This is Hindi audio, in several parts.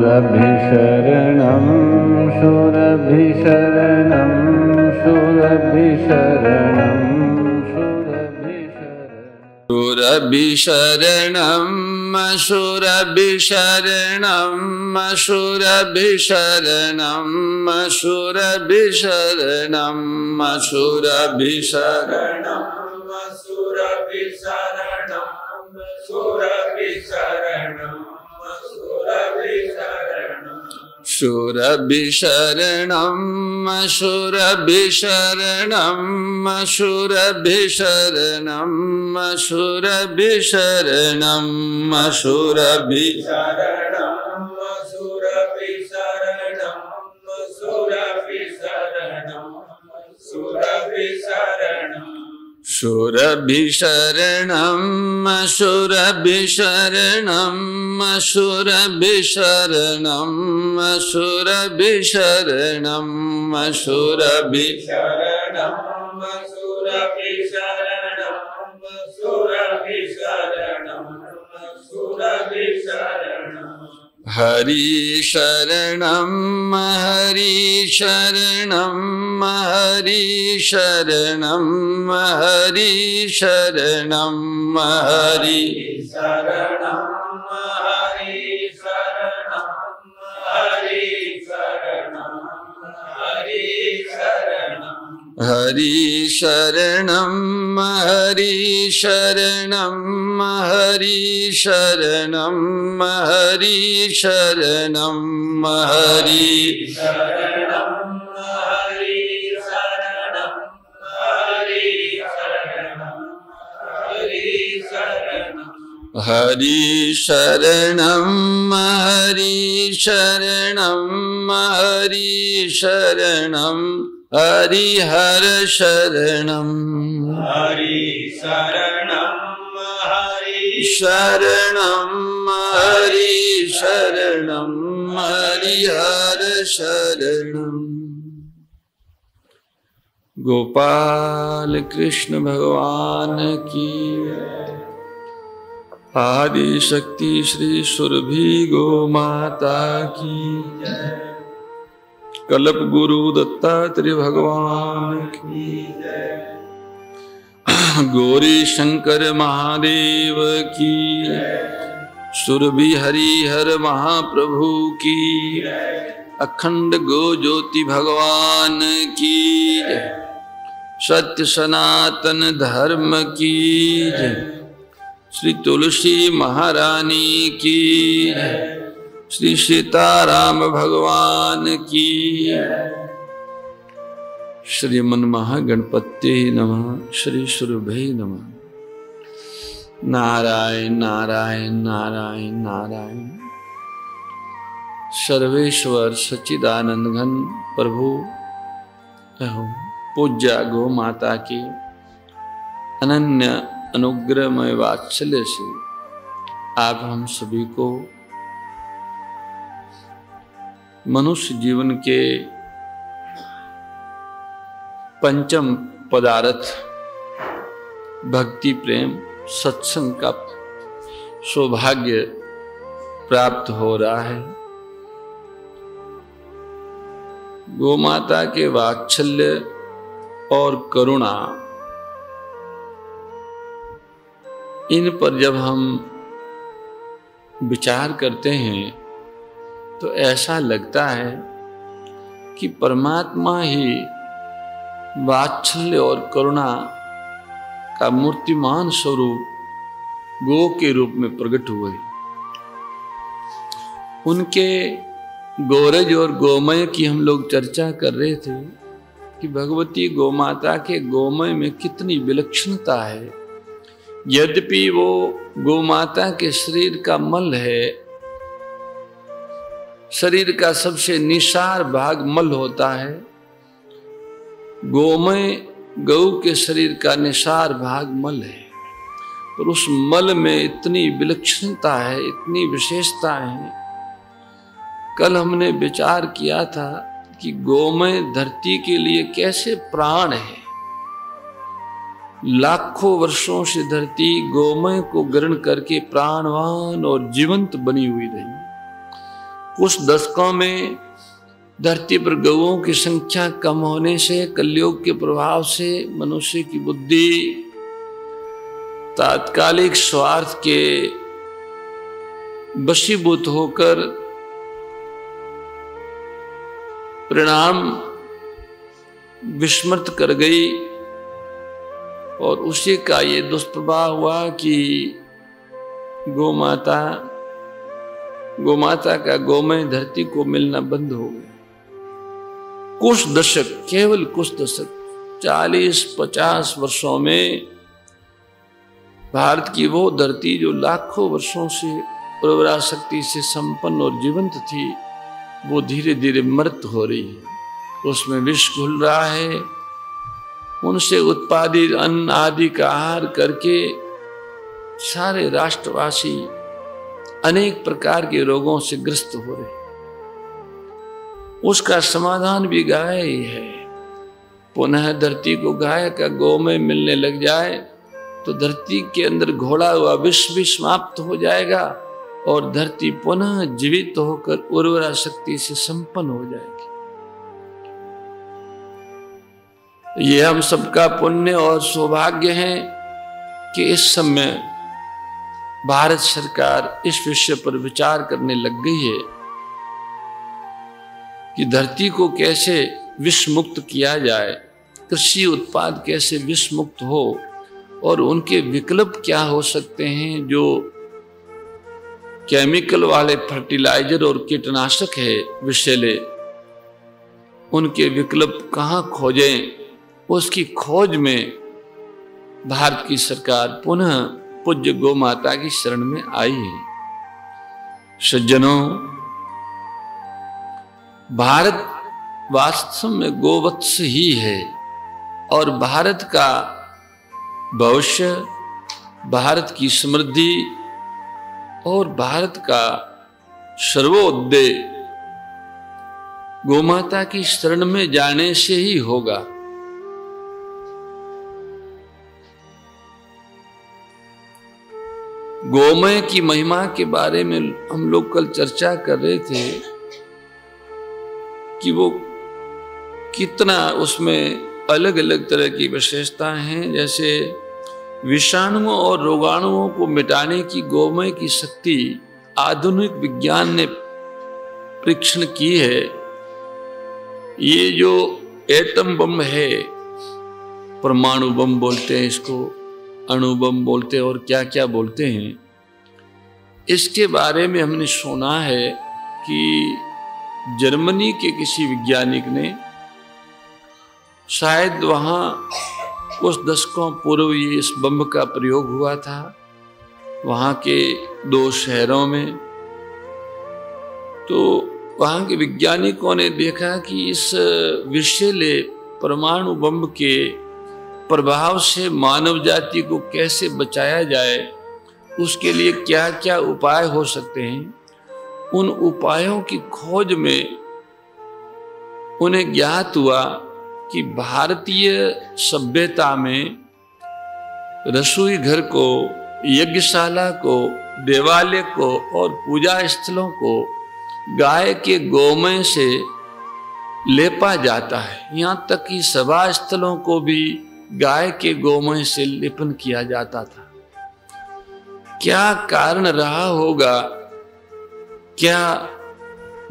शरणं शूरभिशरणं शूरभिशरणं शूरभिशरणं शूरभिशरणं शूरभिशरणं शूरभिशरणं शूरभिशरणं शूरभिशरणं शूरभिशरणं शूरभिशरणं शूरभिशरणं शूरभिशरणं शूरभिशरणं शूरभिशरणं शूरभिशरणं हरि शरणं हरि शरणं हरि शरणं हरि शरणं हरि हरि शरणं हरि शरणं हरि शरणं हरि शरणं हरि हरि शरणं हरि शरणं हरि शरणं हरिहर शरणं हरि शरणं हरि शरणं हरि शरणं हरिहर शरणं। गोपाल कृष्ण भगवान की आदि शक्ति श्री सुरभि गो माता की जय। कल्प गुरु दत्तात्रेय भगवान की जय। गौरी शंकर महादेव की जय। सुरभि हरिहर महाप्रभु की जय। अखंड गो ज्योति भगवान की जय। सत्य सनातन धर्म की जय। श्री तुलसी महारानी की जय। श्री सीताराम भगवान की। श्री मनमहागणपते नमः। श्री सुरभे नमः। नारायण नारायण नारायण नारायण। सर्वेश्वर सच्चिदानंद घन प्रभु पूज्य गौ माता की अनन्य अनुग्रहमय वात्सल्य से आप हम सभी को मनुष्य जीवन के पंचम पदार्थ भक्ति प्रेम सत्संग का सौभाग्य प्राप्त हो रहा है। गोमाता के वात्सल्य और करुणा, इन पर जब हम विचार करते हैं तो ऐसा लगता है कि परमात्मा ही वात्सल्य और करुणा का मूर्तिमान स्वरूप गो के रूप में प्रकट हुए। उनके गौरज और गोमय की हम लोग चर्चा कर रहे थे कि भगवती गोमाता के गोमय में कितनी विलक्षणता है। यद्यपि वो गोमाता के शरीर का मल है, शरीर का सबसे निसार भाग मल होता है। गोमय गौ के शरीर का निसार भाग मल है, और उस मल में इतनी विलक्षणता है, इतनी विशेषता है। कल हमने विचार किया था कि गोमय धरती के लिए कैसे प्राण है। लाखों वर्षों से धरती गोमय को ग्रहण करके प्राणवान और जीवंत बनी हुई रही। कुछ दशकों में धरती पर गौओं की संख्या कम होने से, कलयुग के प्रभाव से मनुष्य की बुद्धि तात्कालिक स्वार्थ के वशीभूत होकर परिणाम विस्मृत कर गई और उसी का ये दुष्प्रभाव हुआ कि गोमाता का गोमय धरती को मिलना बंद हो गया। कुछ दशक, केवल कुछ दशक, 40-50 वर्षों में भारत की वो धरती जो लाखों वर्षों से उर्वरा शक्ति से संपन्न और जीवंत थी, वो धीरे धीरे मृत हो रही है। उसमें विष घुल रहा है। उनसे उत्पादित अन्न आदि का आहार करके सारे राष्ट्रवासी अनेक प्रकार के रोगों से ग्रस्त हो रहे। उसका समाधान भी गाय ही है। पुनः धरती को गाय का गोमय मिलने लग जाए तो धरती के अंदर घोला हुआ विष भी समाप्त हो जाएगा और धरती पुनः जीवित होकर उर्वरा शक्ति से संपन्न हो जाएगी। ये हम सबका पुण्य और सौभाग्य है कि इस समय भारत सरकार इस विषय पर विचार करने लग गई है कि धरती को कैसे विष मुक्त किया जाए, कृषि उत्पाद कैसे विष मुक्त हो और उनके विकल्प क्या हो सकते हैं। जो केमिकल वाले फर्टिलाइजर और कीटनाशक है विषैले, उनके विकल्प कहाँ खोजें, उसकी खोज में भारत की सरकार पुनः पूज्य गौ माता की शरण में आई है। सज्जनों, भारत वास्तव में गोवत्स ही है और भारत का भविष्य, भारत की समृद्धि और भारत का सर्वोदय गोमाता की शरण में जाने से ही होगा। गोमय की महिमा के बारे में हम लोग कल चर्चा कर रहे थे कि वो कितना उसमें अलग अलग तरह की विशेषताएं हैं। जैसे विषाणुओं और रोगाणुओं को मिटाने की गोमय की शक्ति आधुनिक विज्ञान ने परीक्षण की है। ये जो एटम बम है, परमाणु बम बोलते हैं इसको, अणु बम बोलते हैं और क्या क्या बोलते हैं, इसके बारे में हमने सुना है कि जर्मनी के किसी वैज्ञानिक ने, शायद वहाँ कुछ दशकों पूर्व ये इस बम का प्रयोग हुआ था वहाँ के 2 शहरों में, तो वहाँ के वैज्ञानिकों ने देखा कि इस विषैले परमाणु बम के प्रभाव से मानव जाति को कैसे बचाया जाए, उसके लिए क्या क्या उपाय हो सकते हैं। उन उपायों की खोज में उन्हें ज्ञात हुआ कि भारतीय सभ्यता में रसोई घर को, यज्ञशाला को, देवालय को और पूजा स्थलों को गाय के गोमय से लेपा जाता है। यहाँ तक कि सभा स्थलों को भी गाय के गोमय से लेपन किया जाता था। क्या कारण रहा होगा? क्या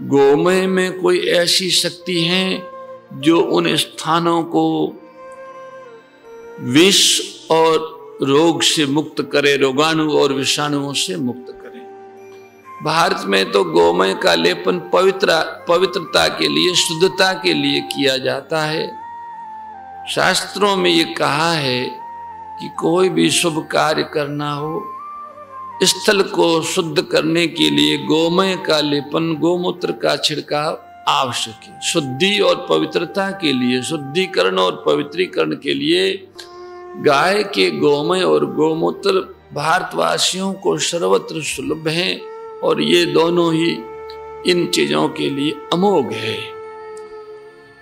गोमय में कोई ऐसी शक्ति है जो उन स्थानों को विष और रोग से मुक्त करे, रोगाणु और विषाणुओं से मुक्त करे? भारत में तो गोमय का लेपन पवित्रता के लिए, शुद्धता के लिए किया जाता है। शास्त्रों में ये कहा है कि कोई भी शुभ कार्य करना हो, स्थल को शुद्ध करने के लिए गोमय का लेपन, गोमूत्र का छिड़काव आवश्यक है। शुद्धि और पवित्रता के लिए, शुद्धिकरण और पवित्रीकरण के लिए गाय के गोमय और गोमूत्र भारतवासियों को सर्वत्र सुलभ हैं और ये दोनों ही इन चीजों के लिए अमोघ है।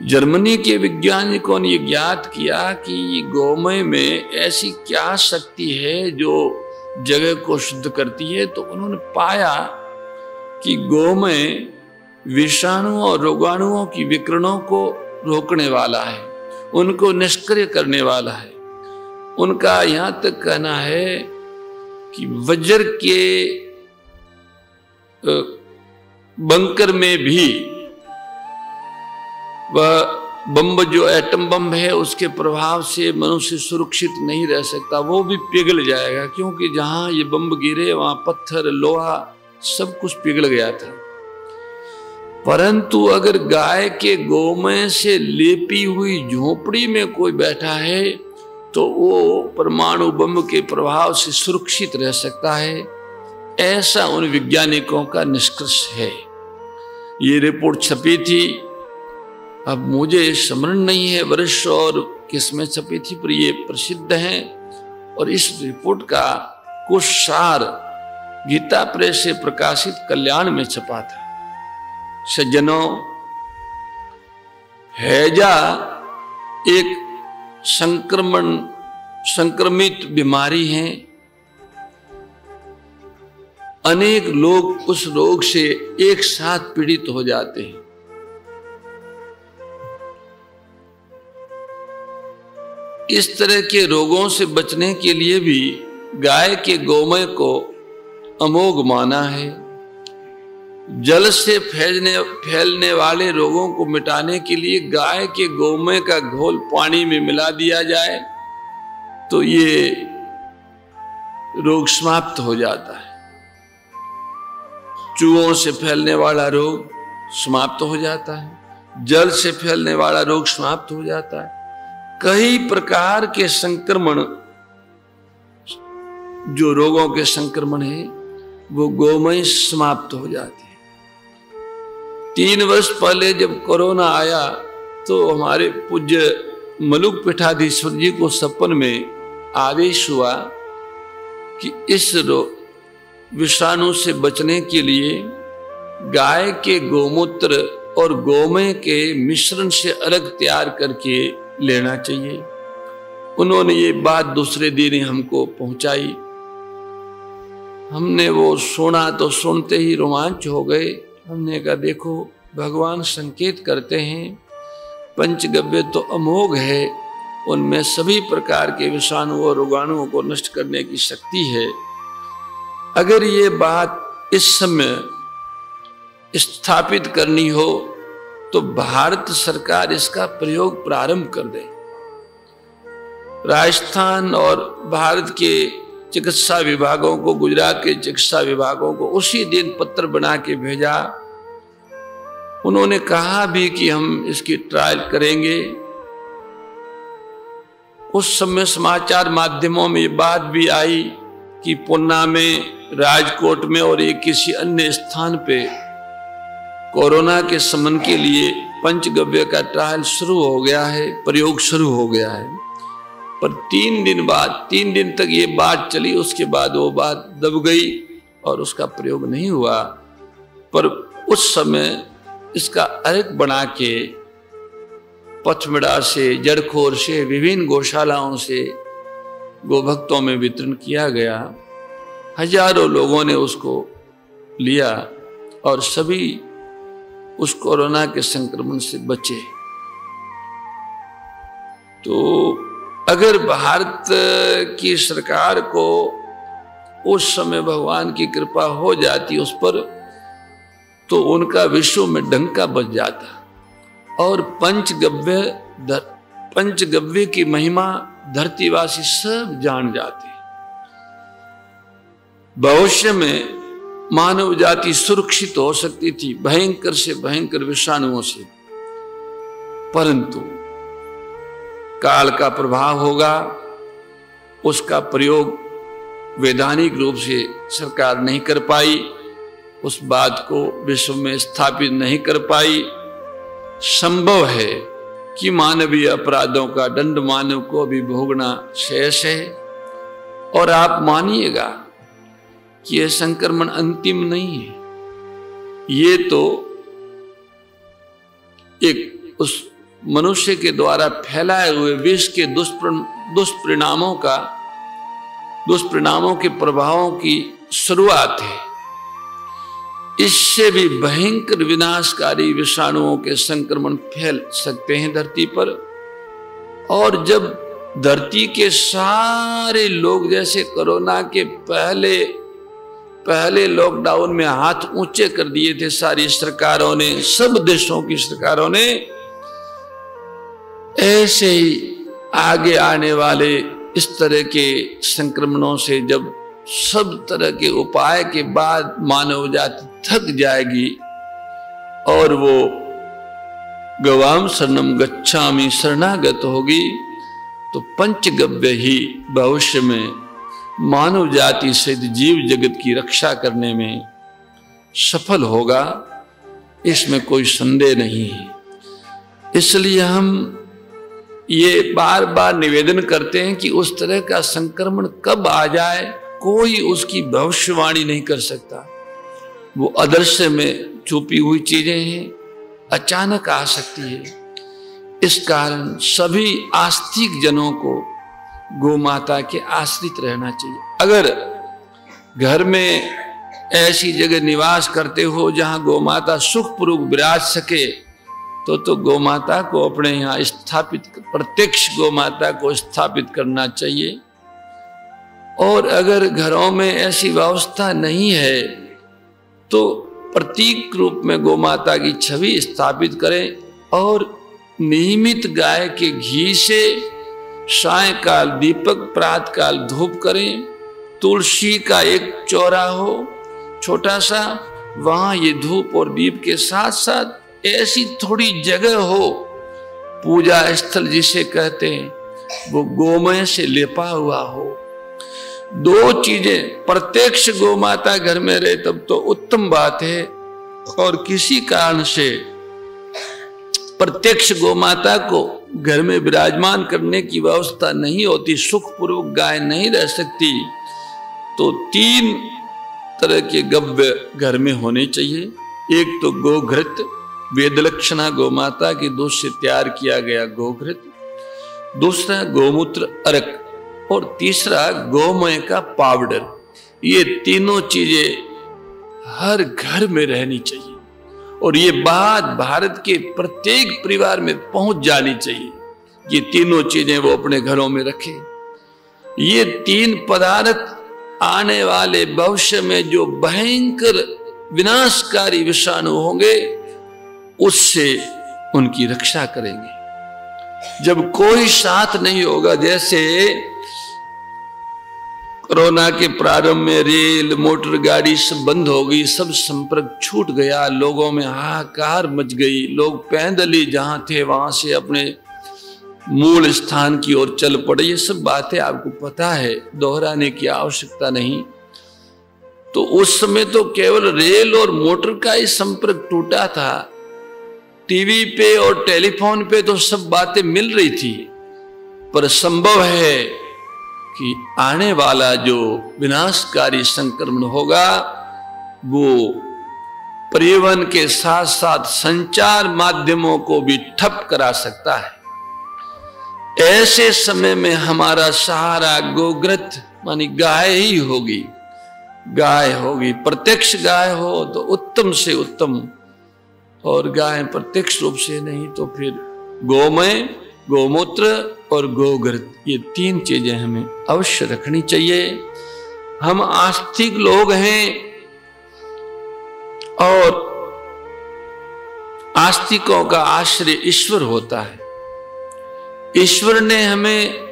जर्मनी के वैज्ञानिकों ने ज्ञात किया कि गोमय में ऐसी क्या शक्ति है जो जगह को शुद्ध करती है। तो उन्होंने पाया कि गोमय विषाणुओं और रोगाणुओं की विकिरणों को रोकने वाला है, उनको निष्क्रिय करने वाला है। उनका यहां तक कहना है कि वज्र के बंकर में भी वह बम, जो एटम बम है, उसके प्रभाव से मनुष्य सुरक्षित नहीं रह सकता, वो भी पिघल जाएगा, क्योंकि जहां ये बम गिरे वहां पत्थर, लोहा सब कुछ पिघल गया था। परंतु अगर गाय के गोमय से लेपी हुई झोपड़ी में कोई बैठा है तो वो परमाणु बम के प्रभाव से सुरक्षित रह सकता है, ऐसा उन वैज्ञानिकों का निष्कर्ष है। ये रिपोर्ट छपी थी, अब मुझे स्मरण नहीं है वर्ष और किसमें छपी थी, पर ये प्रसिद्ध है। और इस रिपोर्ट का कुछ सार गीता प्रेस से प्रकाशित कल्याण में छपा था। सज्जनों, हैजा एक संक्रमित बीमारी है। अनेक लोग उस रोग से एक साथ पीड़ित हो जाते हैं। इस तरह के रोगों से बचने के लिए भी गाय के गोमय को अमोघ माना है। जल से फैलने वाले रोगों को मिटाने के लिए गाय के गोमय का घोल पानी में मिला दिया जाए तो ये रोग समाप्त हो जाता है। चूहों से फैलने वाला रोग समाप्त हो जाता है, जल से फैलने वाला रोग समाप्त हो जाता है। कई प्रकार के संक्रमण, जो रोगों के संक्रमण है, वो गोमय समाप्त हो जाते हैं। 3 वर्ष पहले जब कोरोना आया तो हमारे पूज्य मलुक पीठाधीश्वर जी को सपन में आदेश हुआ कि इस विषाणु से बचने के लिए गाय के गोमूत्र और गोमय के मिश्रण से अर्घ तैयार करके लेना चाहिए। उन्होंने ये बात दूसरे दिन ही हमको पहुंचाई। हमने वो सुना तो सुनते ही रोमांच हो गए। हमने कहा देखो, भगवान संकेत करते हैं, पंचगव्य तो अमोघ है, उनमें सभी प्रकार के विषाणु और रोगाणुओं को नष्ट करने की शक्ति है। अगर ये बात इस समय स्थापित करनी हो तो भारत सरकार इसका प्रयोग प्रारंभ कर दे। राजस्थान और भारत के चिकित्सा विभागों को, गुजरात के चिकित्सा विभागों को उसी दिन पत्र बना के भेजा। उन्होंने कहा भी कि हम इसकी ट्रायल करेंगे। उस समय समाचार माध्यमों में ये बात भी आई कि पुन्ना में, राजकोट में और एक किसी अन्य स्थान पे कोरोना के शमन के लिए पंचगव्य का ट्रायल शुरू हो गया है, प्रयोग शुरू हो गया है। पर 3 दिन बाद, 3 दिन तक ये बात चली, उसके बाद वो बात दब गई और उसका प्रयोग नहीं हुआ। पर उस समय इसका अर्घ बना के पथमिड़ा से, जड़खोर से, विभिन्न गौशालाओं से गोभक्तों में वितरण किया गया। हजारों लोगों ने उसको लिया और सभी उस कोरोना के संक्रमण से बचे। तो अगर भारत की सरकार को उस समय भगवान की कृपा हो जाती उस पर, तो उनका विश्व में डंका बज जाता और पंचगव्य की महिमा धरतीवासी सब जान जाते। भविष्य में मानव जाति सुरक्षित हो सकती थी भयंकर से भयंकर विषाणुओं से। परंतु काल का प्रभाव होगा, उसका प्रयोग वैधानिक रूप से सरकार नहीं कर पाई, उस बात को विश्व में स्थापित नहीं कर पाई। संभव है कि मानवीय अपराधों का दंड मानव को अभी भोगना शेष है। और आप मानिएगा कि यह संक्रमण अंतिम नहीं है, ये तो एक उस मनुष्य के द्वारा फैलाए हुए विष के दुष्परिणामों के प्रभावों की शुरुआत है। इससे भी भयंकर विनाशकारी विषाणुओं के संक्रमण फैल सकते हैं धरती पर। और जब धरती के सारे लोग जैसे कोरोना के पहले लॉकडाउन में हाथ ऊंचे कर दिए थे सारी सरकारों ने, सब देशों की सरकारों ने, ऐसे ही आगे आने वाले इस तरह के संक्रमणों से जब सब तरह के उपाय के बाद मानव जाति थक जाएगी और वो गवाम शरणम गच्छामि शरणागत होगी, तो पंचगव्य ही भविष्य में मानव जाति से जीव जगत की रक्षा करने में सफल होगा, इसमें कोई संदेह नहीं है। इसलिए हम ये बार बार निवेदन करते हैं कि उस तरह का संक्रमण कब आ जाए कोई उसकी भविष्यवाणी नहीं कर सकता। वो अदृश्य में छुपी हुई चीजें हैं, अचानक आ सकती है। इस कारण सभी आस्तिक जनों को गौ माता के आश्रित रहना चाहिए। अगर घर में ऐसी जगह निवास करते हो जहां गौ माता सुखपूर्वक विराज सके तो गौ माता को अपने यहाँ स्थापित, प्रत्यक्ष गौ माता को स्थापित करना चाहिए। और अगर घरों में ऐसी व्यवस्था नहीं है तो प्रतीक रूप में गौ माता की छवि स्थापित करें और नियमित गाय के घी से सायंकाल दीपक, प्रातःकाल धूप करें। तुलसी का एक चौरा हो छोटा सा, वहां ये धूप और दीप के साथ साथ ऐसी थोड़ी जगह हो, पूजा स्थल जिसे कहते हैं, वो गोमय से लेपा हुआ हो। दो चीजें, प्रत्यक्ष गौ माता घर में रहे तब तो उत्तम बात है, और किसी कारण से प्रत्यक्ष गौ माता को घर में विराजमान करने की व्यवस्था नहीं होती, सुखपूर्वक गाय नहीं रह सकती, तो 3 तरह के गव्य घर में होने चाहिए। एक तो गोघृत, वेदलक्षणा गौ माता के दूध से तैयार किया गया गोघृत, दूसरा गोमूत्र अर्क, और तीसरा गोमय का पाउडर। ये तीनों चीजें हर घर में रहनी चाहिए और ये बात भारत के प्रत्येक परिवार में पहुंच जानी चाहिए। ये तीनों चीजें वो अपने घरों में रखें। ये 3 पदार्थ आने वाले भविष्य में जो भयंकर विनाशकारी विषाणु होंगे उससे उनकी रक्षा करेंगे। जब कोई साथ नहीं होगा, जैसे कोरोना के प्रारंभ में रेल, मोटर गाड़ी सब बंद हो गई, सब संपर्क छूट गया, लोगों में हाहाकार मच गई, लोग पैदल ही जहां थे वहां से अपने मूल स्थान की ओर चल पड़े। ये सब बातें आपको पता है, दोहराने की आवश्यकता नहीं। तो उस समय तो केवल रेल और मोटर का ही संपर्क टूटा था, टीवी पे और टेलीफोन पे तो सब बातें मिल रही थी, पर संभव है कि आने वाला जो विनाशकारी संक्रमण होगा वो परिवहन के साथ साथ संचार माध्यमों को भी ठप करा सकता है। ऐसे समय में हमारा सहारा गोघृत मानी गाय ही होगी। गाय होगी, प्रत्यक्ष गाय हो तो उत्तम से उत्तम, और गाय प्रत्यक्ष रूप से नहीं तो फिर गोमय, गोमूत्र और गोघृत, ये 3 चीजें हमें अवश्य रखनी चाहिए। हम आस्तिक लोग हैं और आस्तिकों का आश्रय ईश्वर होता है। ईश्वर ने हमें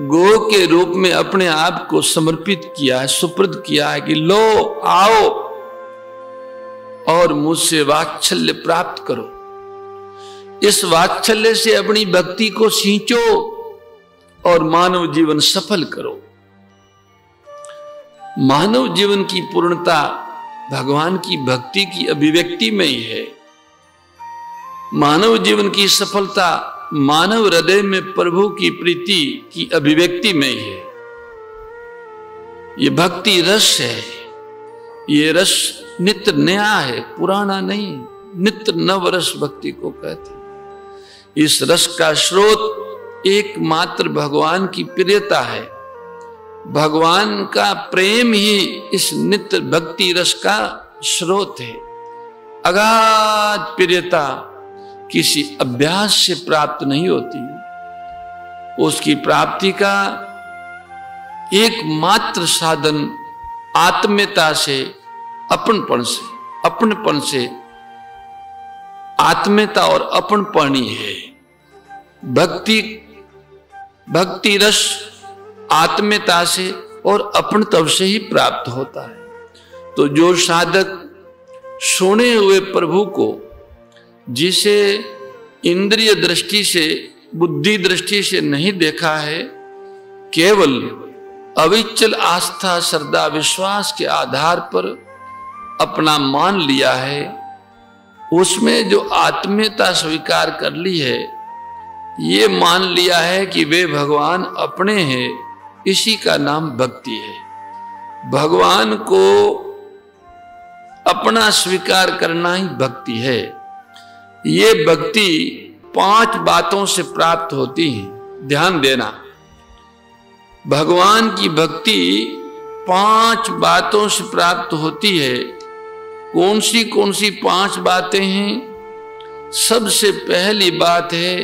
गो के रूप में अपने आप को समर्पित किया है, सुपुर्द किया है कि लो आओ और मुझसे वात्सल्य प्राप्त करो। इस वात्सल्य से अपनी भक्ति को सींचो और मानव जीवन सफल करो। मानव जीवन की पूर्णता भगवान की भक्ति की अभिव्यक्ति में ही है। मानव जीवन की सफलता मानव हृदय में प्रभु की प्रीति की अभिव्यक्ति में ही है। ये भक्ति रस है, ये रस नित्य नया है, पुराना नहीं। नित्य नव रस भक्ति को कहते। इस रस का स्रोत एकमात्र भगवान की प्रियता है। भगवान का प्रेम ही इस नित्य भक्ति रस का स्रोत है। अगाध प्रियता किसी अभ्यास से प्राप्त नहीं होती। उसकी प्राप्ति का एकमात्र साधन आत्मीयता से, अपनपन से आत्मीयता और अपनपन ही है। भक्ति रस आत्मीयता से और अपनत्व से ही प्राप्त होता है। तो जो साधक सुने हुए प्रभु को, जिसे इंद्रिय दृष्टि से, बुद्धि दृष्टि से नहीं देखा है, केवल अविचल आस्था, श्रद्धा, विश्वास के आधार पर अपना मान लिया है, उसमें जो आत्मीयता स्वीकार कर ली है, ये मान लिया है कि वे भगवान अपने हैं, इसी का नाम भक्ति है। भगवान को अपना स्वीकार करना ही भक्ति है। ये भक्ति 5 बातों से प्राप्त होती है। ध्यान देना, भगवान की भक्ति 5 बातों से प्राप्त होती है। कौन सी 5 बातें हैं? सबसे पहली बात है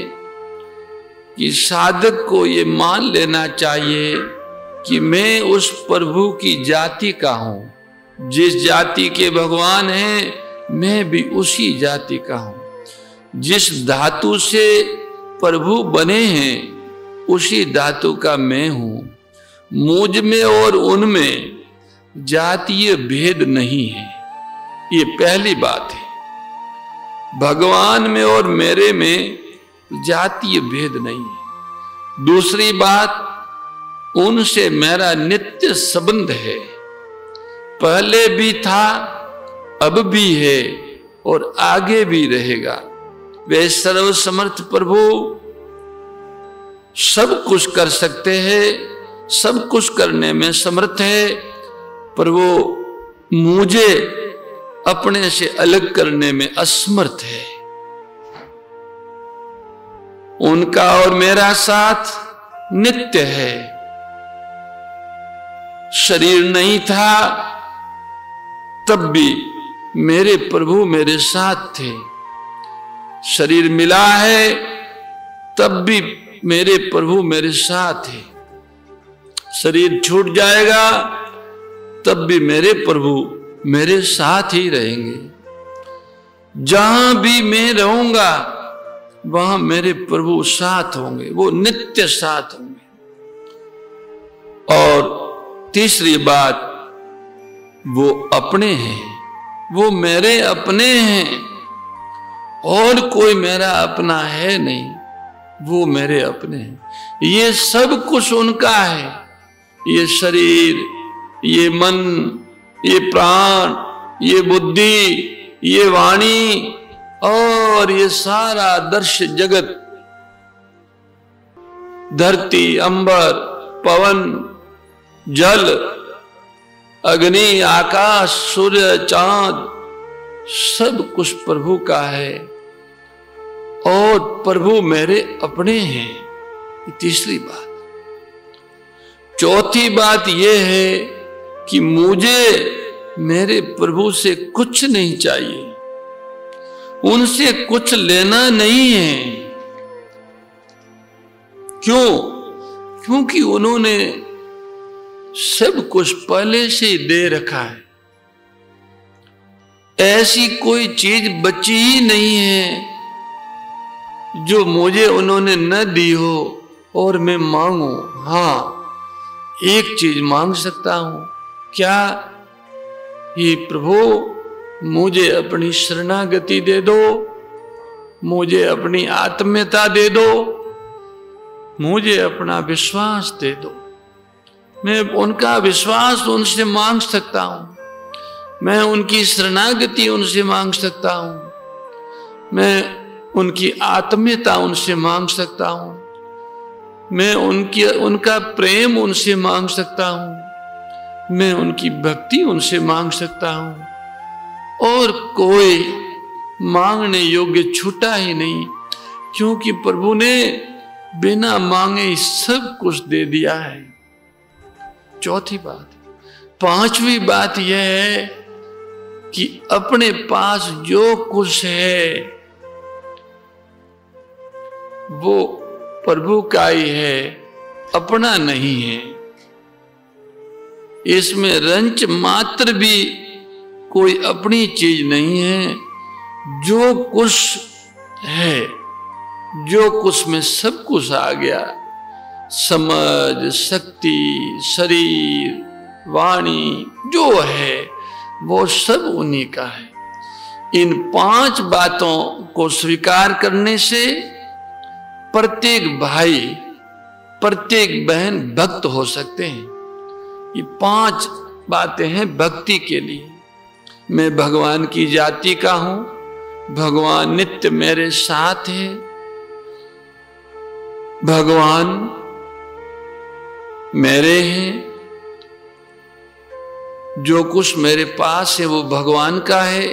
कि साधक को ये मान लेना चाहिए कि मैं उस प्रभु की जाति का हूं। जिस जाति के भगवान हैं, मैं भी उसी जाति का हूं। जिस धातु से प्रभु बने हैं, उसी धातु का मैं हूं। मुझ में और उनमें जातीय भेद नहीं है। ये पहली बात है। भगवान में और मेरे में जातीय भेद नहीं है। दूसरी बात, उनसे मेरा नित्य संबंध है। पहले भी था, अब भी है और आगे भी रहेगा। वे सर्वसमर्थ प्रभु सब कुछ कर सकते हैं, सब कुछ करने में समर्थ है, पर वो मुझे अपने से अलग करने में असमर्थ है। उनका और मेरा साथ नित्य है। शरीर नहीं था तब भी मेरे प्रभु मेरे साथ थे। शरीर मिला है तब भी मेरे प्रभु मेरे साथ है। शरीर छूट जाएगा तब भी मेरे प्रभु मेरे साथ ही रहेंगे। जहां भी मैं रहूंगा वहां मेरे प्रभु साथ होंगे, वो नित्य साथ होंगे। और तीसरी बात, वो अपने हैं, वो मेरे अपने हैं और कोई मेरा अपना है नहीं, वो मेरे अपने हैं। ये सब कुछ उनका है। ये शरीर, ये मन, ये प्राण, ये बुद्धि, ये वाणी और ये सारा दृश्य जगत, धरती, अंबर, पवन, जल, अग्नि, आकाश, सूर्य, चांद, सब कुछ प्रभु का है और प्रभु मेरे अपने हैं। ये तीसरी बात। चौथी बात यह है कि मुझे मेरे प्रभु से कुछ नहीं चाहिए, उनसे कुछ लेना नहीं है। क्यों? क्योंकि उन्होंने सब कुछ पहले से ही दे रखा है। ऐसी कोई चीज बची ही नहीं है जो मुझे उन्होंने न दी हो और मैं मांगू। हाँ, एक चीज मांग सकता हूं। क्या? ये प्रभु मुझे अपनी शरणागति दे दो, मुझे अपनी आत्मीयता दे दो, मुझे अपना विश्वास दे दो। मैं उनका विश्वास उनसे मांग सकता हूं, मैं उनकी शरणागति उनसे मांग सकता हूं, मैं उनकी आत्मीयता उनसे मांग सकता हूं, मैं उनका प्रेम उनसे मांग सकता हूं, मैं उनकी भक्ति उनसे मांग सकता हूं। और कोई मांगने योग्य छूटा ही नहीं, क्योंकि प्रभु ने बिना मांगे सब कुछ दे दिया है। चौथी बात। पांचवी बात यह है कि अपने पास जो कुछ है वो प्रभु का ही है, अपना नहीं है। इसमें रंच मात्र भी कोई अपनी चीज नहीं है। जो कुछ है, जो कुछ में सब कुछ आ गया, समझ, शक्ति, शरीर, वाणी, जो है वो सब उन्हीं का है। इन 5 बातों को स्वीकार करने से प्रत्येक भाई, प्रत्येक बहन भक्त हो सकते हैं। ये 5 बातें हैं भक्ति के लिए। मैं भगवान की जाति का हूं, भगवान नित्य मेरे साथ है, भगवान मेरे हैं, जो कुछ मेरे पास है वो भगवान का है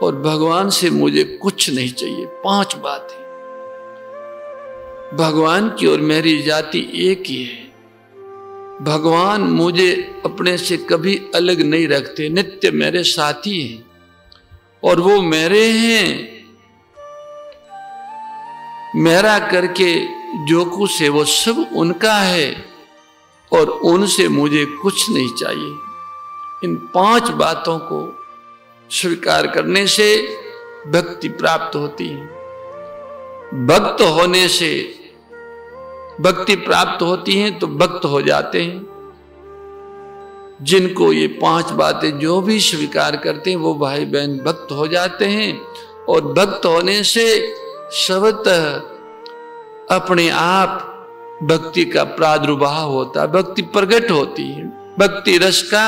और भगवान से मुझे कुछ नहीं चाहिए। 5 बातें। भगवान की और मेरी जाति एक ही है। भगवान मुझे अपने से कभी अलग नहीं रखते, नित्य मेरे साथी हैं और वो मेरे हैं। मेरा करके जो कुछ है वो सब उनका है और उनसे मुझे कुछ नहीं चाहिए। इन 5 बातों को स्वीकार करने से भक्ति प्राप्त होती है। भक्त होने से भक्ति प्राप्त होती है तो भक्त हो जाते हैं। जिनको ये 5 बातें जो भी स्वीकार करते हैं वो भाई बहन भक्त हो जाते हैं। और भक्त होने से स्वतः अपने आप भक्ति का प्रादुर्भाव होता है, भक्ति प्रकट होती है, भक्ति रस का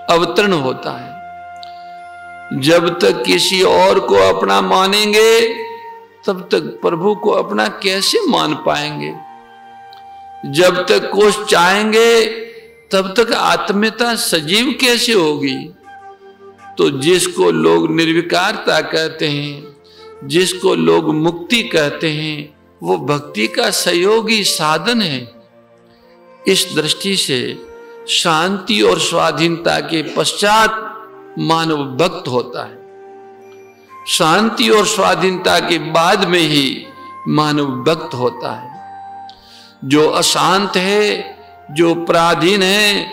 अवतरण होता है। जब तक किसी और को अपना मानेंगे तब तक प्रभु को अपना कैसे मान पाएंगे। जब तक कुछ चाहेंगे तब तक आत्मीयता सजीव कैसे होगी। तो जिसको लोग निर्विकारता कहते हैं, जिसको लोग मुक्ति कहते हैं, वो भक्ति का सहयोगी साधन है। इस दृष्टि से शांति और स्वाधीनता के पश्चात मानव भक्त होता है। शांति और स्वाधीनता के बाद में ही मानव भक्त होता है। जो अशांत है, जो पराधीन है,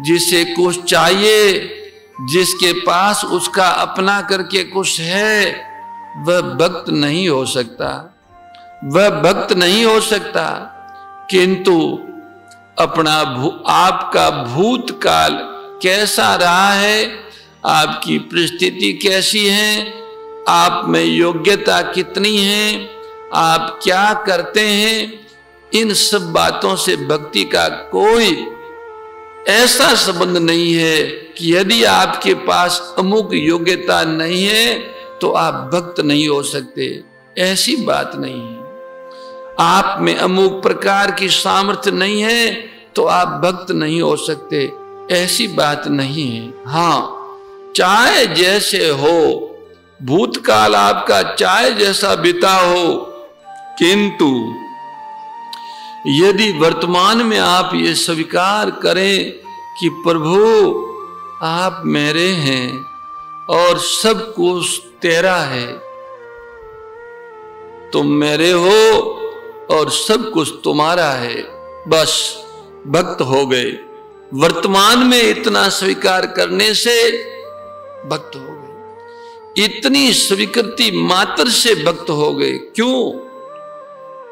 जिसे कुछ चाहिए, जिसके पास उसका अपना करके कुछ है, वह भक्त नहीं हो सकता, वह भक्त नहीं हो सकता। किंतु अपना आपका भूतकाल कैसा रहा है, आपकी परिस्थिति कैसी है, आप में योग्यता कितनी है, आप क्या करते हैं, इन सब बातों से भक्ति का कोई ऐसा संबंध नहीं है कि यदि आपके पास अमुक योग्यता नहीं है तो आप भक्त नहीं हो सकते। ऐसी बात नहीं है। आप में अमुक प्रकार की सामर्थ्य नहीं है तो आप भक्त नहीं हो सकते, ऐसी बात नहीं है। हाँ, चाहे जैसे हो, भूतकाल आपका चाहे जैसा बीता हो, किंतु यदि वर्तमान में आप ये स्वीकार करें कि प्रभु आप मेरे हैं और सब कुछ तेरा है, तुम मेरे हो और सब कुछ तुम्हारा है, बस भक्त हो गए। वर्तमान में इतना स्वीकार करने से भक्त हो गए। इतनी स्वीकृति मात्र से भक्त हो गए। क्यों?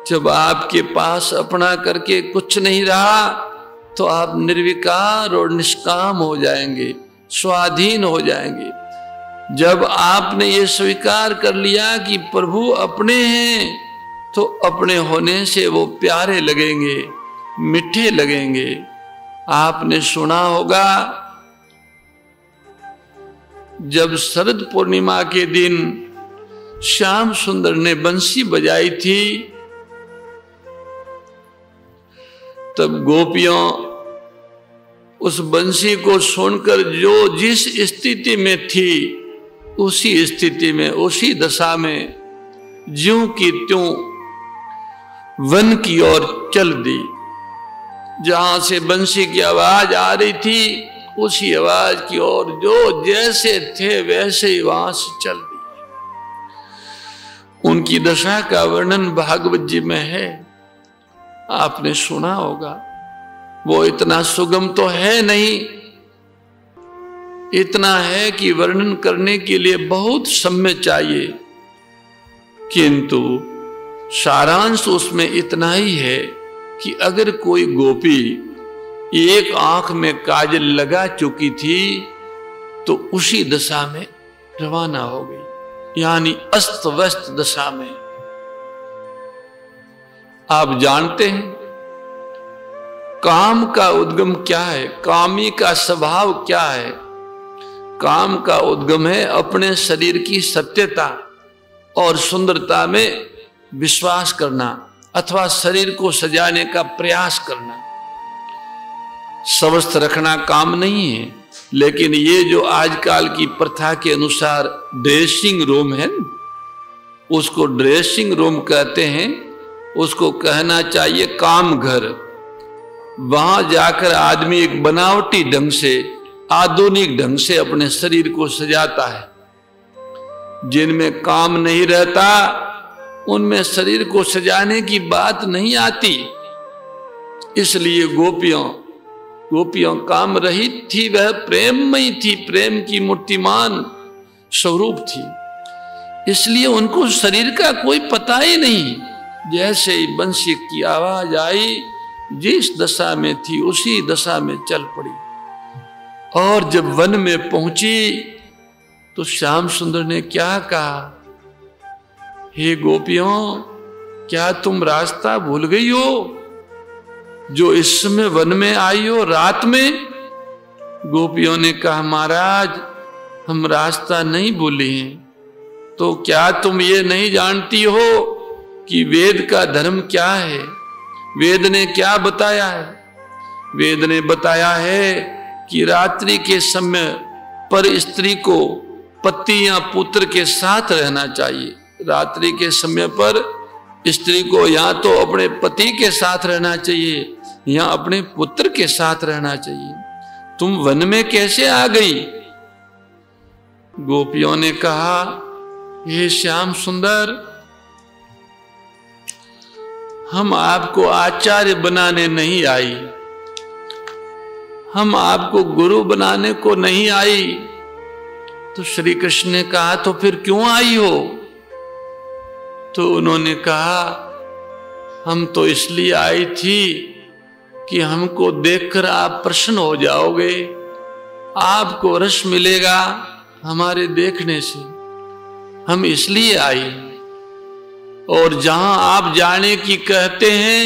जब आपके पास अपना करके कुछ नहीं रहा तो आप निर्विकार और निष्काम हो जाएंगे, स्वाधीन हो जाएंगे। जब आपने ये स्वीकार कर लिया कि प्रभु अपने हैं तो अपने होने से वो प्यारे लगेंगे, मीठे लगेंगे। आपने सुना होगा जब शरद पूर्णिमा के दिन श्याम सुंदर ने बंसी बजाई थी, तब गोपियों उस बंसी को सुनकर जो जिस स्थिति में थी उसी स्थिति में, उसी दशा में ज्यों की त्यों वन की ओर चल दी। जहां से बंसी की आवाज आ रही थी उसी आवाज की ओर जो जैसे थे वैसे ही वहां से चल दिए। उनकी दशा का वर्णन भागवत जी में है, आपने सुना होगा। वो इतना सुगम तो है नहीं, इतना है कि वर्णन करने के लिए बहुत समय चाहिए, किंतु सारांश उसमें इतना ही है कि अगर कोई गोपी एक आंख में काजल लगा चुकी थी तो उसी दशा में रवाना हो गई, यानी अस्त व्यस्त दशा में। आप जानते हैं काम का उद्गम क्या है, कामी का स्वभाव क्या है? काम का उद्गम है अपने शरीर की सत्यता और सुंदरता में विश्वास करना अथवा शरीर को सजाने का प्रयास करना। स्वस्थ रखना काम नहीं है, लेकिन ये जो आजकल की प्रथा के अनुसार ड्रेसिंग रूम है, उसको ड्रेसिंग रूम कहते हैं, उसको कहना चाहिए काम घर। वहां जाकर आदमी एक बनावटी ढंग से, आधुनिक ढंग से अपने शरीर को सजाता है। जिनमें काम नहीं रहता उनमें शरीर को सजाने की बात नहीं आती। इसलिए गोपियों काम रहित थी, वह प्रेममयी थी, प्रेम की मूर्तिमान स्वरूप थी, इसलिए उनको शरीर का कोई पता ही नहीं। जैसे ही बंसी की आवाज आई, जिस दशा में थी उसी दशा में चल पड़ी। और जब वन में पहुंची तो श्याम सुंदर ने क्या कहा, हे गोपियों, क्या तुम रास्ता भूल गई हो जो इस समय वन में आई हो रात में? गोपियों ने कहा, महाराज हम रास्ता नहीं भूले हैं। तो क्या तुम ये नहीं जानती हो कि वेद का धर्म क्या है? वेद ने क्या बताया है? वेद ने बताया है कि रात्रि के समय पर स्त्री को पति या पुत्र के साथ रहना चाहिए। रात्रि के समय पर स्त्री को या तो अपने पति के साथ रहना चाहिए या अपने पुत्र के साथ रहना चाहिए। तुम वन में कैसे आ गई? गोपियों ने कहा, हे श्याम सुंदर, हम आपको आचार्य बनाने नहीं आई, हम आपको गुरु बनाने को नहीं आई। तो श्री कृष्ण ने कहा, तो फिर क्यों आई हो? तो उन्होंने कहा, हम तो इसलिए आई थी कि हमको देखकर आप प्रसन्न हो जाओगे, आपको रस मिलेगा हमारे देखने से, हम इसलिए आई। और जहां आप जाने की कहते हैं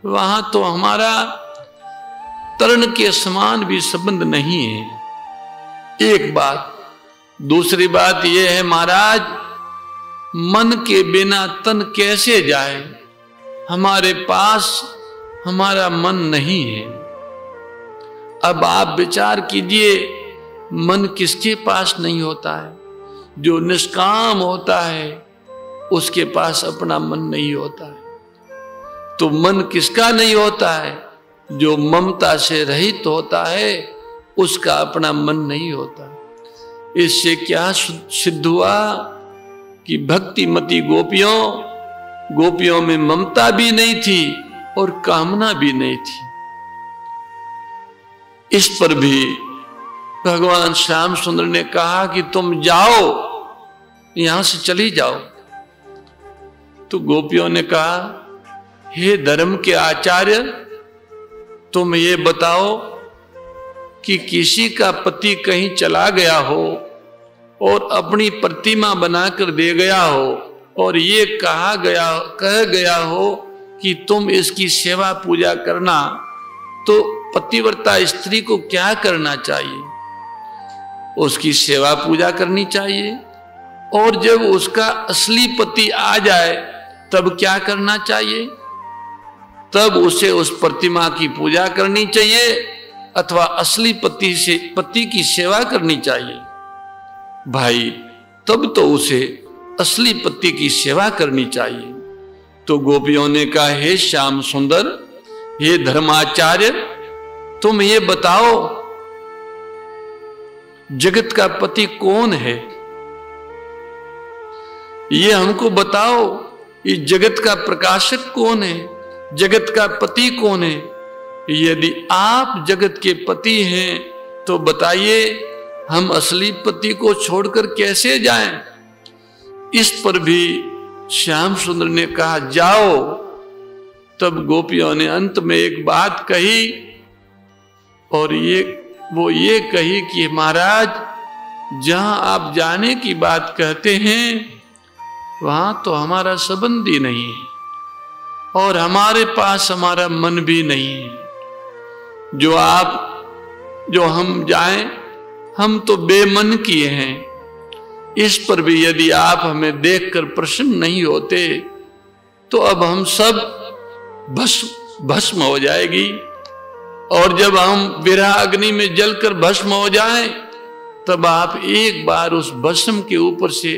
वहां तो हमारा तरण के समान भी संबंध नहीं है। एक बात। दूसरी बात यह है महाराज, मन के बिना तन कैसे जाए? हमारे पास हमारा मन नहीं है। अब आप विचार कीजिए, मन किसके पास नहीं होता है? जो निष्काम होता है उसके पास अपना मन नहीं होता है। तो मन किसका नहीं होता है? जो ममता से रहित होता है उसका अपना मन नहीं होता। इससे क्या सिद्ध हुआ कि भक्तिमती गोपियों में ममता भी नहीं थी और कामना भी नहीं थी। इस पर भी भगवान श्याम सुंदर ने कहा कि तुम जाओ, यहां से चली जाओ। तो गोपियों ने कहा, हे धर्म के आचार्य, तुम ये बताओ कि किसी का पति कहीं चला गया हो और अपनी प्रतिमा बनाकर दे गया हो और ये कह गया हो कि तुम इसकी सेवा पूजा करना, तो पतिव्रता स्त्री को क्या करना चाहिए? उसकी सेवा पूजा करनी चाहिए। और जब उसका असली पति आ जाए तब क्या करना चाहिए? तब उसे उस प्रतिमा की पूजा करनी चाहिए अथवा असली पति की सेवा करनी चाहिए। भाई, तब तो उसे असली पति की सेवा करनी चाहिए। तो गोपियों ने कहा, हे श्याम सुंदर, हे धर्माचार्य, तुम ये बताओ जगत का पति कौन है, ये हमको बताओ। ये जगत का प्रकाशक कौन है, जगत का पति कौन है? यदि आप जगत के पति हैं तो बताइए हम असली पति को छोड़कर कैसे जाएं? इस पर भी श्याम सुंदर ने कहा जाओ। तब गोपियों ने अंत में एक बात कही, और वो ये कही कि महाराज जहां आप जाने की बात कहते हैं वहां तो हमारा संबंध ही नहीं है, और हमारे पास हमारा मन भी नहीं है। जो हम जाएं, हम तो बेमन किए हैं। इस पर भी यदि आप हमें देखकर प्रसन्न नहीं होते तो अब हम सब भस्म हो जाएगी, और जब हम विरह अग्नि में जलकर भस्म हो जाएं तब आप एक बार उस भस्म के ऊपर से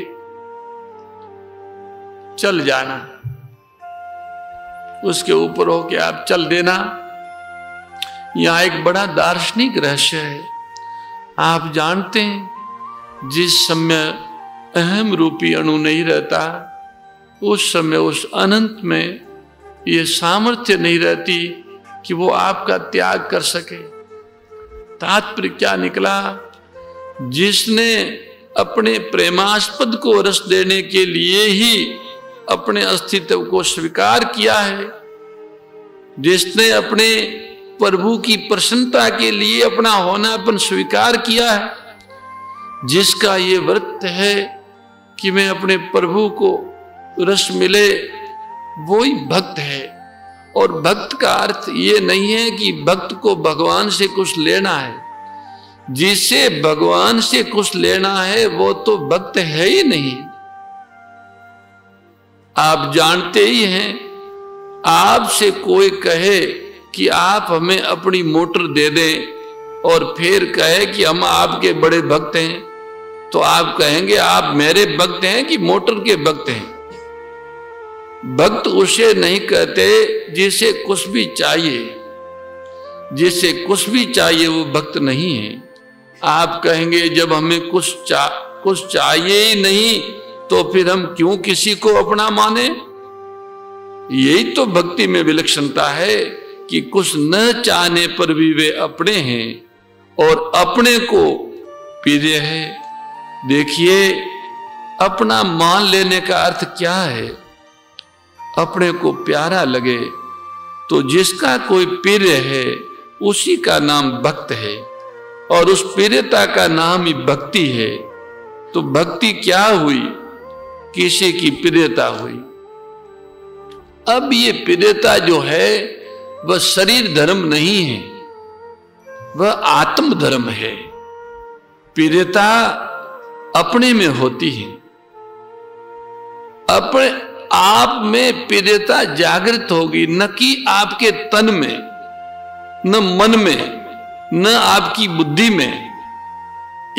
चल जाना, उसके ऊपर होके आप चल देना। यहां एक बड़ा दार्शनिक रहस्य है। आप जानते हैं जिस समय अहम रूपी अणु नहीं रहता उस समय उस अनंत में ये सामर्थ्य नहीं रहती कि वो आपका त्याग कर सके। तात्पर्य क्या निकला? जिसने अपने प्रेमास्पद को रस देने के लिए ही अपने अस्तित्व को स्वीकार किया है, जिसने अपने प्रभु की प्रसन्नता के लिए अपना होनापन स्वीकार किया है, जिसका ये व्रत है कि मैं अपने प्रभु को रस मिले, वो ही भक्त है। और भक्त का अर्थ ये नहीं है कि भक्त को भगवान से कुछ लेना है। जिसे भगवान से कुछ लेना है वो तो भक्त है ही नहीं। आप जानते ही हैं, आपसे कोई कहे कि आप हमें अपनी मोटर दे दें और फिर कहे कि हम आपके बड़े भक्त हैं, तो आप कहेंगे आप मेरे भक्त हैं कि मोटर के भक्त हैं? भक्त उसे नहीं कहते जिसे कुछ भी चाहिए। जिसे कुछ भी चाहिए वो भक्त नहीं है। आप कहेंगे जब हमें कुछ चाहिए ही नहीं तो फिर हम क्यों किसी को अपना माने? यही तो भक्ति में विलक्षणता है कि कुछ न चाहने पर भी वे अपने हैं और अपने को प्रिय है। देखिए, अपना मान लेने का अर्थ क्या है? अपने को प्यारा लगे तो जिसका कोई प्रिय है उसी का नाम भक्त है, और उस प्रियता का नाम ही भक्ति है। तो भक्ति क्या हुई? किसी की प्रियता हुई। अब ये प्रियता जो है वह शरीर धर्म नहीं है, वह आत्म धर्म है। प्रियता अपने में होती है। अपने आप में प्रियता जागृत होगी, न कि आपके तन में, न मन में, न आपकी बुद्धि में।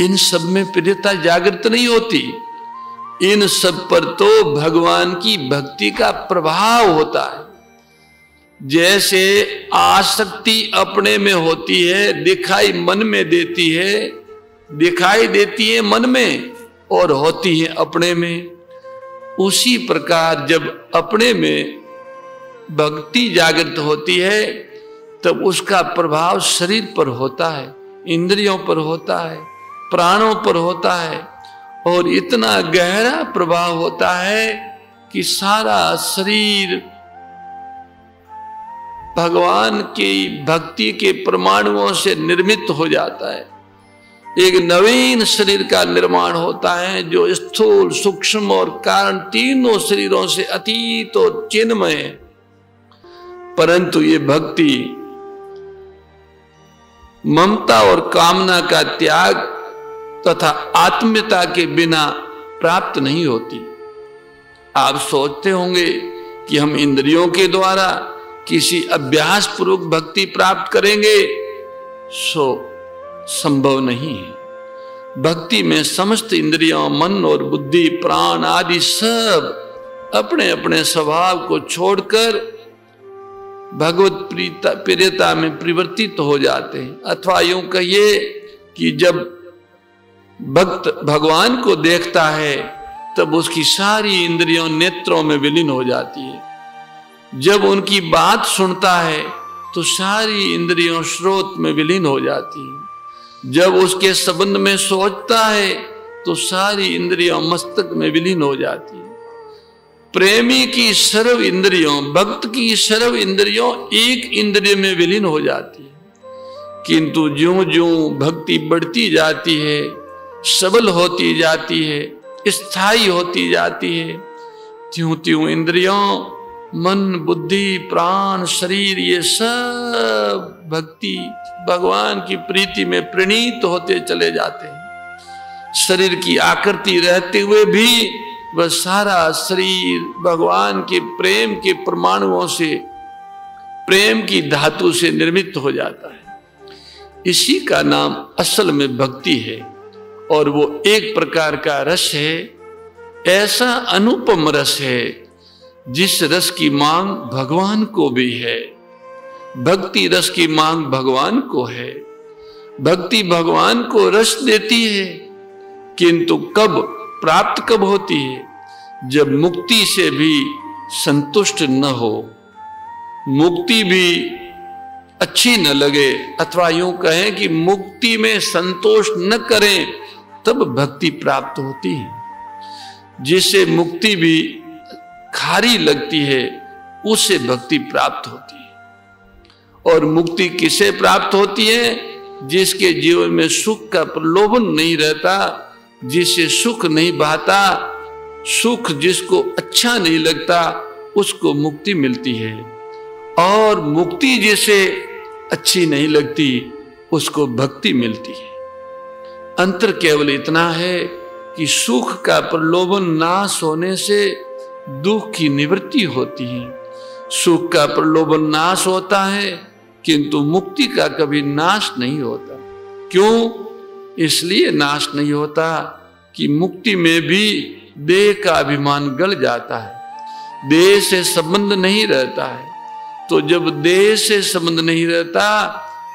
इन सब में प्रियता जागृत नहीं होती। इन सब पर तो भगवान की भक्ति का प्रभाव होता है। जैसे आसक्ति अपने में होती है, दिखाई मन में देती है, दिखाई देती है मन में और होती है अपने में। उसी प्रकार जब अपने में भक्ति जागृत होती है तब उसका प्रभाव शरीर पर होता है, इंद्रियों पर होता है, प्राणों पर होता है, और इतना गहरा प्रभाव होता है कि सारा शरीर भगवान की भक्ति के परमाणुओं से निर्मित हो जाता है। एक नवीन शरीर का निर्माण होता है जो स्थूल, सूक्ष्म और कारण तीनों शरीरों से अतीत और चिन्मय है। परंतु ये भक्ति ममता और कामना का त्याग तथा आत्मीयता के बिना प्राप्त नहीं होती। आप सोचते होंगे कि हम इंद्रियों के द्वारा किसी अभ्यास पूर्वक भक्ति प्राप्त करेंगे, सो संभव नहीं है। भक्ति में समस्त इंद्रियों, मन और बुद्धि, प्राण आदि सब अपने अपने स्वभाव को छोड़कर भगवत प्रियता में परिवर्तित हो जाते हैं। अथवा यूं कहिए कि जब भक्त भगवान को देखता है तब उसकी सारी इंद्रियों नेत्रों में विलीन हो जाती है। जब उनकी बात सुनता है तो सारी इंद्रियों श्रोत में विलीन हो जाती है। जब उसके संबंध में सोचता है तो सारी इंद्रियों मस्तक में विलीन हो जाती है। प्रेमी की सर्व इंद्रियों, भक्त की सर्व इंद्रियों एक इंद्रिय में विलीन हो जाती है। किंतु ज्यों ज्यों भक्ति बढ़ती जाती है, सबल होती जाती है, स्थायी होती जाती है, त्यों त्यों इंद्रियों, मन, बुद्धि, प्राण, शरीर ये सब भक्ति भगवान की प्रीति में प्रणीत होते चले जाते हैं। शरीर की आकृति रहते हुए भी वह सारा शरीर भगवान के प्रेम के परमाणुओं से, प्रेम की धातु से निर्मित हो जाता है। इसी का नाम असल में भक्ति है और वो एक प्रकार का रस है, ऐसा अनुपम रस है जिस रस की मांग भगवान को भी है। भक्ति रस की मांग भगवान को है। भक्ति भगवान को रस देती है, किंतु कब प्राप्त कब होती है? जब मुक्ति से भी संतुष्ट न हो, मुक्ति भी अच्छी न लगे, अथवा यूं कहें कि मुक्ति में संतोष न करें, तब भक्ति प्राप्त होती है। जिसे मुक्ति भी खारी लगती है उससे भक्ति प्राप्त होती है। और मुक्ति किसे प्राप्त होती है? जिसके जीवन में सुख का प्रलोभन नहीं रहता, जिससे सुख नहीं बहता, सुख जिसको अच्छा नहीं लगता, उसको मुक्ति मिलती है। और मुक्ति जिसे अच्छी नहीं लगती, उसको भक्ति मिलती है। अंतर केवल इतना है कि सुख का प्रलोभन नाश होने से दुख की निवृत्ति होती है। सुख का प्रलोभन नाश होता है, किंतु मुक्ति का कभी नाश नहीं होता। क्यों? इसलिए नाश नहीं होता कि मुक्ति में भी देह का अभिमान गल जाता है, देह से संबंध नहीं रहता है। तो जब देह से संबंध नहीं रहता,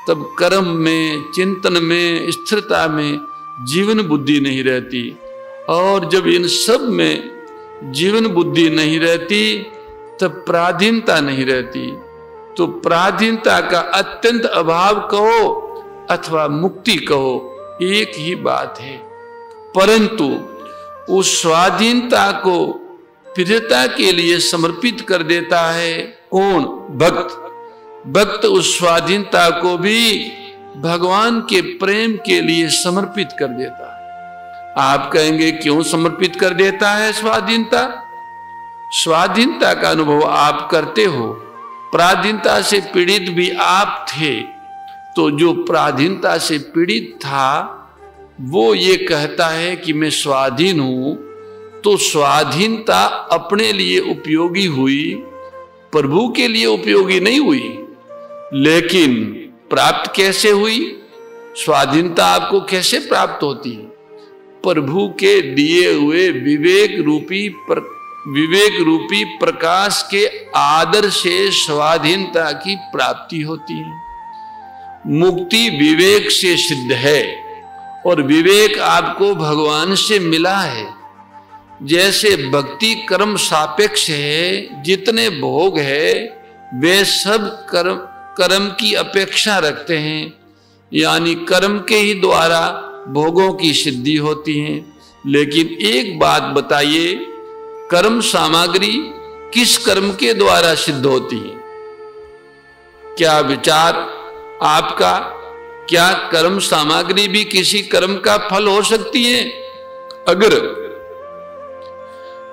तब कर्म में, चिंतन में, स्थिरता में जीवन बुद्धि नहीं रहती। और जब इन सब में जीवन बुद्धि नहीं रहती, तब पराधीनता नहीं रहती। तो पराधीनता का अत्यंत अभाव कहो अथवा मुक्ति कहो, एक ही बात है। परंतु उस स्वाधीनता को प्रियता के लिए समर्पित कर देता है कौन? भक्त। भक्त उस स्वाधीनता को भी भगवान के प्रेम के लिए समर्पित कर देता है। आप कहेंगे क्यों समर्पित कर देता है स्वाधीनता? स्वाधीनता का अनुभव आप करते हो, पराधीनता से पीड़ित भी आप थे। तो जो पराधीनता से पीड़ित था वो ये कहता है कि मैं स्वाधीन हूं, तो स्वाधीनता अपने लिए उपयोगी हुई, प्रभु के लिए उपयोगी नहीं हुई। लेकिन प्राप्त कैसे हुई? स्वाधीनता आपको कैसे प्राप्त होती है? प्रभु के दिए हुए विवेक रूपी प्रकाश के आदर से स्वाधीनता की प्राप्ति होती है। मुक्ति विवेक से सिद्ध है और विवेक आपको भगवान से मिला है। जैसे भक्ति कर्म सापेक्ष है, जितने भोग है वे सब कर्म की अपेक्षा रखते हैं, यानी कर्म के ही द्वारा भोगों की सिद्धि होती है। लेकिन एक बात बताइए, कर्म सामग्री किस कर्म के द्वारा सिद्ध होती है? क्या विचार आपका? क्या कर्म सामग्री भी किसी कर्म का फल हो सकती है? अगर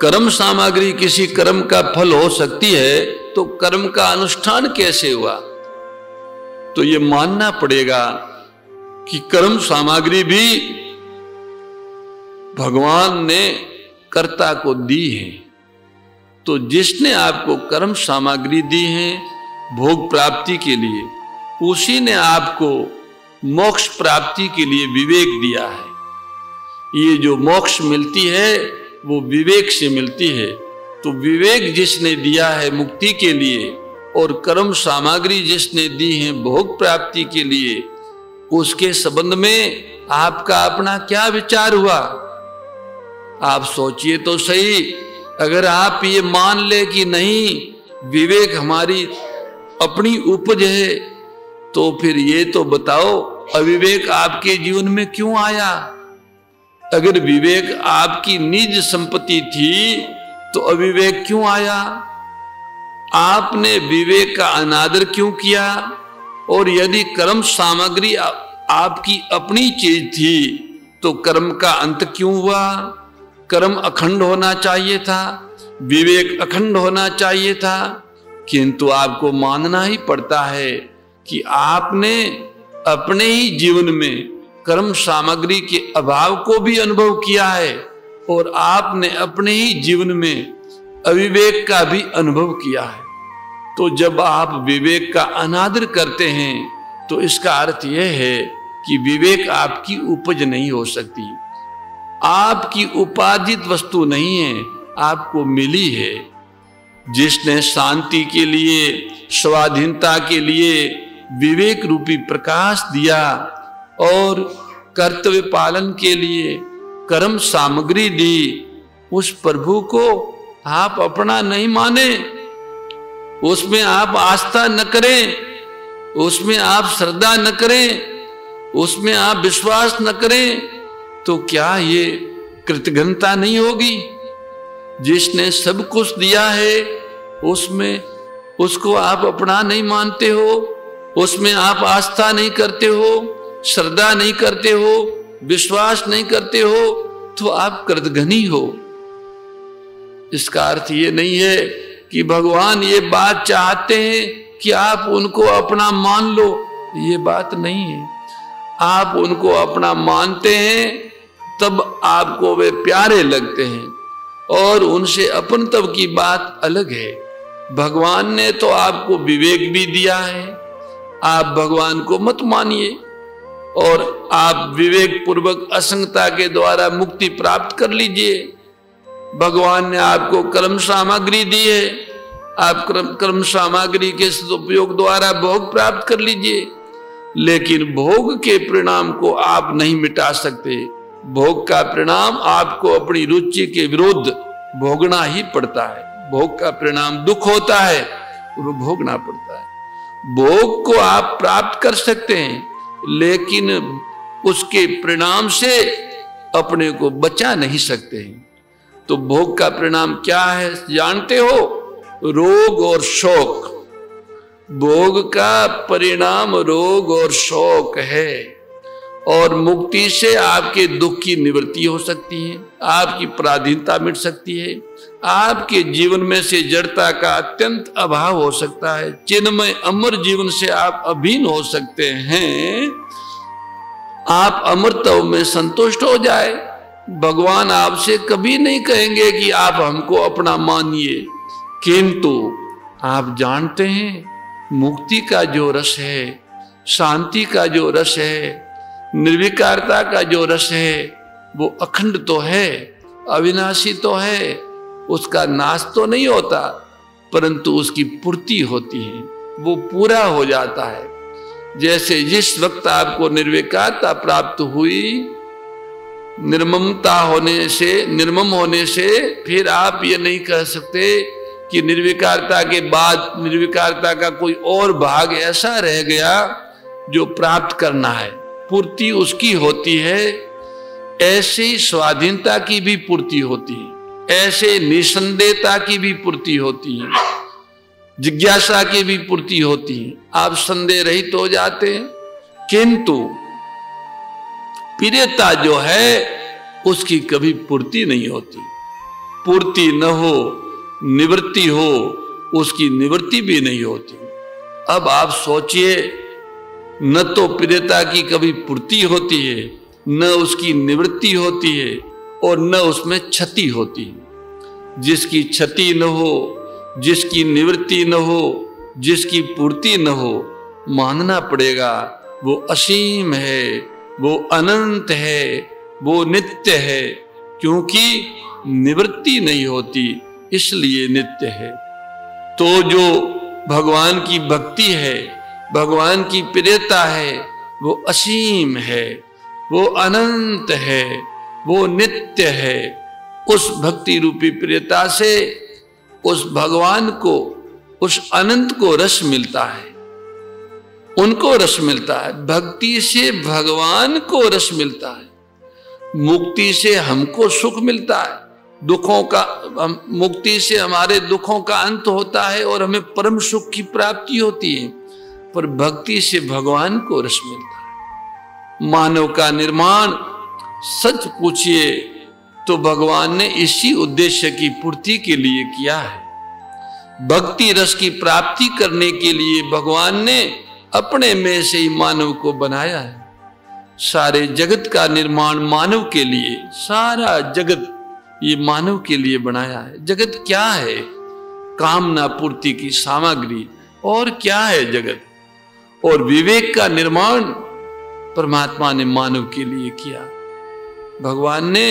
कर्म सामग्री किसी कर्म का फल हो सकती है तो कर्म का अनुष्ठान कैसे हुआ? तो ये मानना पड़ेगा कि कर्म सामग्री भी भगवान ने कर्ता को दी है। तो जिसने आपको कर्म सामग्री दी है भोग प्राप्ति के लिए, उसी ने आपको मोक्ष प्राप्ति के लिए विवेक दिया है। ये जो मोक्ष मिलती है वो विवेक से मिलती है। तो विवेक जिसने दिया है मुक्ति के लिए और कर्म सामग्री जिसने दी है भोग प्राप्ति के लिए, उसके संबंध में आपका अपना क्या विचार हुआ? आप सोचिए तो सही। अगर आप ये मान ले कि नहीं विवेक हमारी अपनी उपज है, तो फिर ये तो बताओ अविवेक आपके जीवन में क्यों आया? अगर विवेक आपकी निज संपत्ति थी तो अविवेक क्यों आया? आपने विवेक का अनादर क्यों किया? और यदि कर्म सामग्री आपकी अपनी चीज थी तो कर्म का अंत क्यों हुआ? कर्म अखंड होना चाहिए था, विवेक अखंड होना चाहिए था, किंतु आपको मानना ही पड़ता है कि आपने अपने ही जीवन में कर्म सामग्री के अभाव को भी अनुभव किया है और आपने अपने ही जीवन में अविवेक का भी अनुभव किया है। तो जब आप विवेक का अनादर करते हैं तो इसका अर्थ यह है कि विवेक आपकी उपज नहीं हो सकती, आपकी उपार्जित वस्तु नहीं है, आपको मिली है। जिसने शांति के लिए, स्वाधीनता के लिए विवेक रूपी प्रकाश दिया और कर्तव्य पालन के लिए कर्म सामग्री दी, उस प्रभु को आप अपना नहीं माने, उसमें आप आस्था न करें, उसमें आप श्रद्धा न करें, उसमें आप विश्वास न करें, तो क्या ये कृतज्ञता नहीं होगी? जिसने सब कुछ दिया है उसमें उसको आप अपना नहीं मानते हो, उसमें आप आस्था नहीं करते हो, श्रद्धा नहीं करते हो, विश्वास नहीं करते हो, तो आप कृतघ्नी हो। इसका अर्थ ये नहीं है कि भगवान ये बात चाहते हैं कि आप उनको अपना मान लो, ये बात नहीं है। आप उनको अपना मानते हैं तब आपको वे प्यारे लगते हैं, और उनसे अपनत्व की बात अलग है। भगवान ने तो आपको विवेक भी दिया है, आप भगवान को मत मानिए और आप विवेक पूर्वक असंगता के द्वारा मुक्ति प्राप्त कर लीजिए। भगवान ने आपको कर्म सामग्री दी है, आप कर्म सामग्री के सदुपयोग द्वारा भोग प्राप्त कर लीजिए, लेकिन भोग के परिणाम को आप नहीं मिटा सकते। भोग का परिणाम आपको अपनी रुचि के विरुद्ध भोगना ही पड़ता है। भोग का परिणाम दुख होता है, वो भोगना पड़ता है। भोग को आप प्राप्त कर सकते हैं, लेकिन उसके परिणाम से अपने को बचा नहीं सकते हैं। तो भोग का परिणाम क्या है जानते हो? रोग और शोक। भोग का परिणाम रोग और शोक है, और मुक्ति से आपके दुख की निवृत्ति हो सकती है, आपकी पराधीनता मिट सकती है, आपके जीवन में से जड़ता का अत्यंत अभाव हो सकता है, चिन्मय अमर जीवन से आप अभिन्न हो सकते हैं। आप अमरत्व में संतुष्ट हो जाए। भगवान आपसे कभी नहीं कहेंगे कि आप हमको अपना मानिए, किंतु आप जानते हैं मुक्ति का जो रस है, शांति का जो रस है, निर्विकारता का जो रस है, वो अखंड तो है, अविनाशी तो है, उसका नाश तो नहीं होता, परंतु उसकी पूर्ति होती है, वो पूरा हो जाता है। जैसे जिस वक्त आपको निर्विकारता प्राप्त हुई, निर्ममता होने से, निर्मम होने से, फिर आप ये नहीं कह सकते कि निर्विकारता के बाद निर्विकारता का कोई और भाग ऐसा रह गया जो प्राप्त करना है। पूर्ति उसकी होती है, ऐसे ही स्वाधीनता की भी पूर्ति होती है, ऐसे निसंदेहता की भी पूर्ति होती है, जिज्ञासा की भी पूर्ति होती है। आप संदेह रहित हो जाते हैं, किंतु प्रियता जो है उसकी कभी पूर्ति नहीं होती। पूर्ति न हो, निवृत्ति हो, उसकी निवृत्ति भी नहीं होती। अब आप सोचिए, न तो प्रियता की कभी पूर्ति होती है, न उसकी निवृत्ति होती है, और न उसमें क्षति होती है। जिसकी क्षति न हो, जिसकी निवृत्ति न हो, जिसकी पूर्ति न हो, मानना पड़ेगा वो असीम है, वो अनंत है, वो नित्य है, क्योंकि निवृत्ति नहीं होती इसलिए नित्य है। तो जो भगवान की भक्ति है, भगवान की प्रियता है, वो असीम है, वो अनंत है, वो नित्य है। उस भक्ति रूपी प्रियता से उस भगवान को, उस अनंत को रस मिलता है, उनको रस मिलता है। भक्ति से भगवान को रस मिलता है, मुक्ति से हमको सुख मिलता है। दुखों का, मुक्ति से हमारे दुखों का अंत होता है और हमें परम सुख की प्राप्ति होती है, पर भक्ति से भगवान को रस मिलता है। मानव का निर्माण सच पूछिए तो भगवान ने इसी उद्देश्य की पूर्ति के लिए किया है। भक्ति रस की प्राप्ति करने के लिए भगवान ने अपने में से ही मानव को बनाया है। सारे जगत का निर्माण मानव के लिए, सारा जगत ये मानव के लिए बनाया है। जगत क्या है? कामना पूर्ति की सामग्री। और क्या है जगत? और विवेक का निर्माण परमात्मा ने मानव के लिए किया। भगवान ने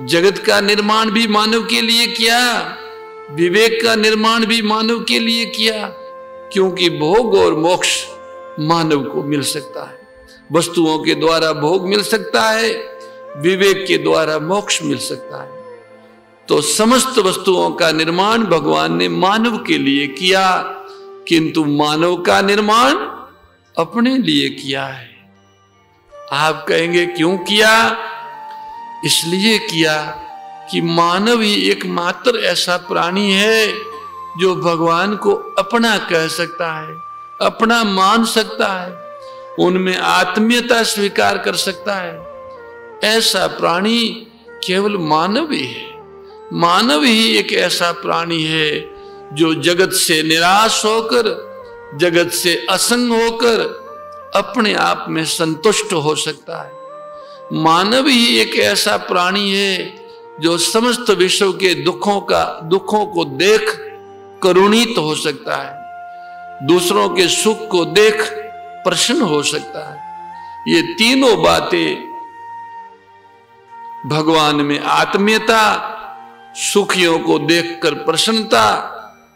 जगत का निर्माण भी मानव के लिए किया, विवेक का निर्माण भी मानव के लिए किया, क्योंकि भोग और मोक्ष मानव को मिल सकता है। वस्तुओं के द्वारा भोग मिल सकता है, विवेक के द्वारा मोक्ष मिल सकता है। तो समस्त वस्तुओं का निर्माण भगवान ने मानव के लिए किया, किंतु मानव का निर्माण अपने लिए किया है। आप कहेंगे क्यों किया? इसलिए किया कि मानव ही एकमात्र ऐसा प्राणी है जो भगवान को अपना कह सकता है, अपना मान सकता है, उनमें आत्मीयता स्वीकार कर सकता है। ऐसा प्राणी केवल मानव ही है। मानव ही एक ऐसा प्राणी है जो जगत से निराश होकर, जगत से असंग होकर अपने आप में संतुष्ट हो सकता है। मानव ही एक ऐसा प्राणी है जो समस्त विश्व के दुखों को देख करुणित हो सकता है, दूसरों के सुख को देख प्रसन्न हो सकता है। ये तीनों बातें भगवान में आत्मीयता, सुखियों को देखकर प्रसन्नता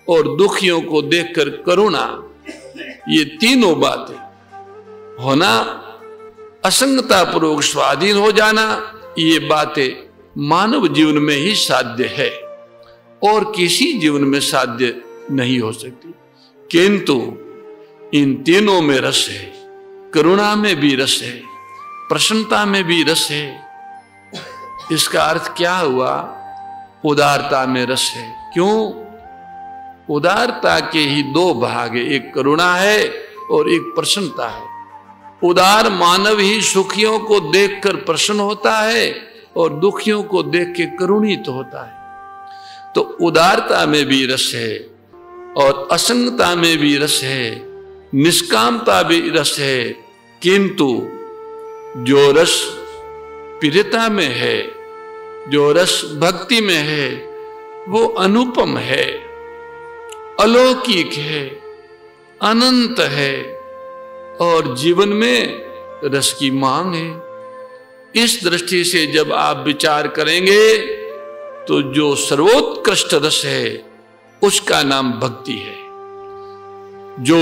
और दुखियों को देखकर करुणा, ये तीनों बातें होना, असंगता पूर्वक स्वाधीन हो जाना, ये बातें मानव जीवन में ही साध्य है और किसी जीवन में साध्य नहीं हो सकती। किंतु इन तीनों में रस है। करुणा में भी रस है, प्रसन्नता में भी रस है। इसका अर्थ क्या हुआ? उदारता में रस है। क्यों? उदारता के ही दो भाग है, एक करुणा है और एक प्रसन्नता है। उदार मानव ही सुखियों को देखकर प्रसन्न होता है और दुखियों को देख के करुणित होता है। तो उदारता में भी रस है और असंगता में भी रस है, निष्कामता भी रस है। किंतु जो रस प्रियता में है, जो रस भक्ति में है, वो अनुपम है, अलौकिक है, अनंत है और जीवन में रस की मांग है। इस दृष्टि से जब आप विचार करेंगे तो जो सर्वोत्कृष्ट रस है उसका नाम भक्ति है। जो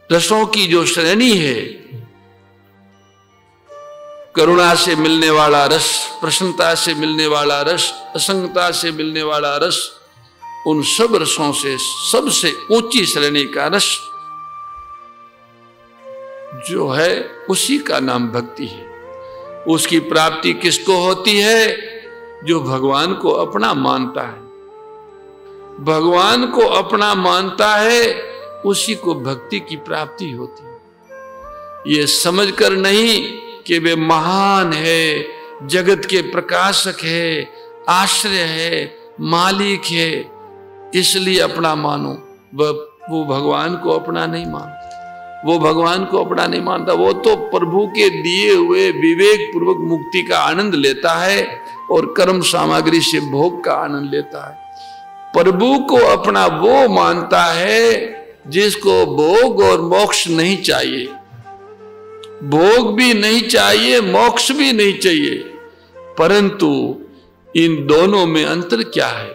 रसों की जो श्रेणी है, करुणा से मिलने वाला रस, प्रसन्नता से मिलने वाला रस, असंगता से मिलने वाला रस, उन सब रसों से सबसे ऊंची श्रेणी का रस जो है उसी का नाम भक्ति है। उसकी प्राप्ति किसको होती है? जो भगवान को अपना मानता है। भगवान को अपना मानता है उसी को भक्ति की प्राप्ति होती है। ये समझकर नहीं कि वे महान है, जगत के प्रकाशक है, आश्रय है, मालिक है, इसलिए अपना मानो। वो भगवान को अपना नहीं मानता, वो भगवान को अपना नहीं मानता। वो तो प्रभु के दिए हुए विवेक पूर्वक मुक्ति का आनंद लेता है और कर्म सामग्री से भोग का आनंद लेता है। प्रभु को अपना वो मानता है जिसको भोग और मोक्ष नहीं चाहिए। भोग भी नहीं चाहिए, मोक्ष भी नहीं चाहिए, परंतु इन दोनों में अंतर क्या है?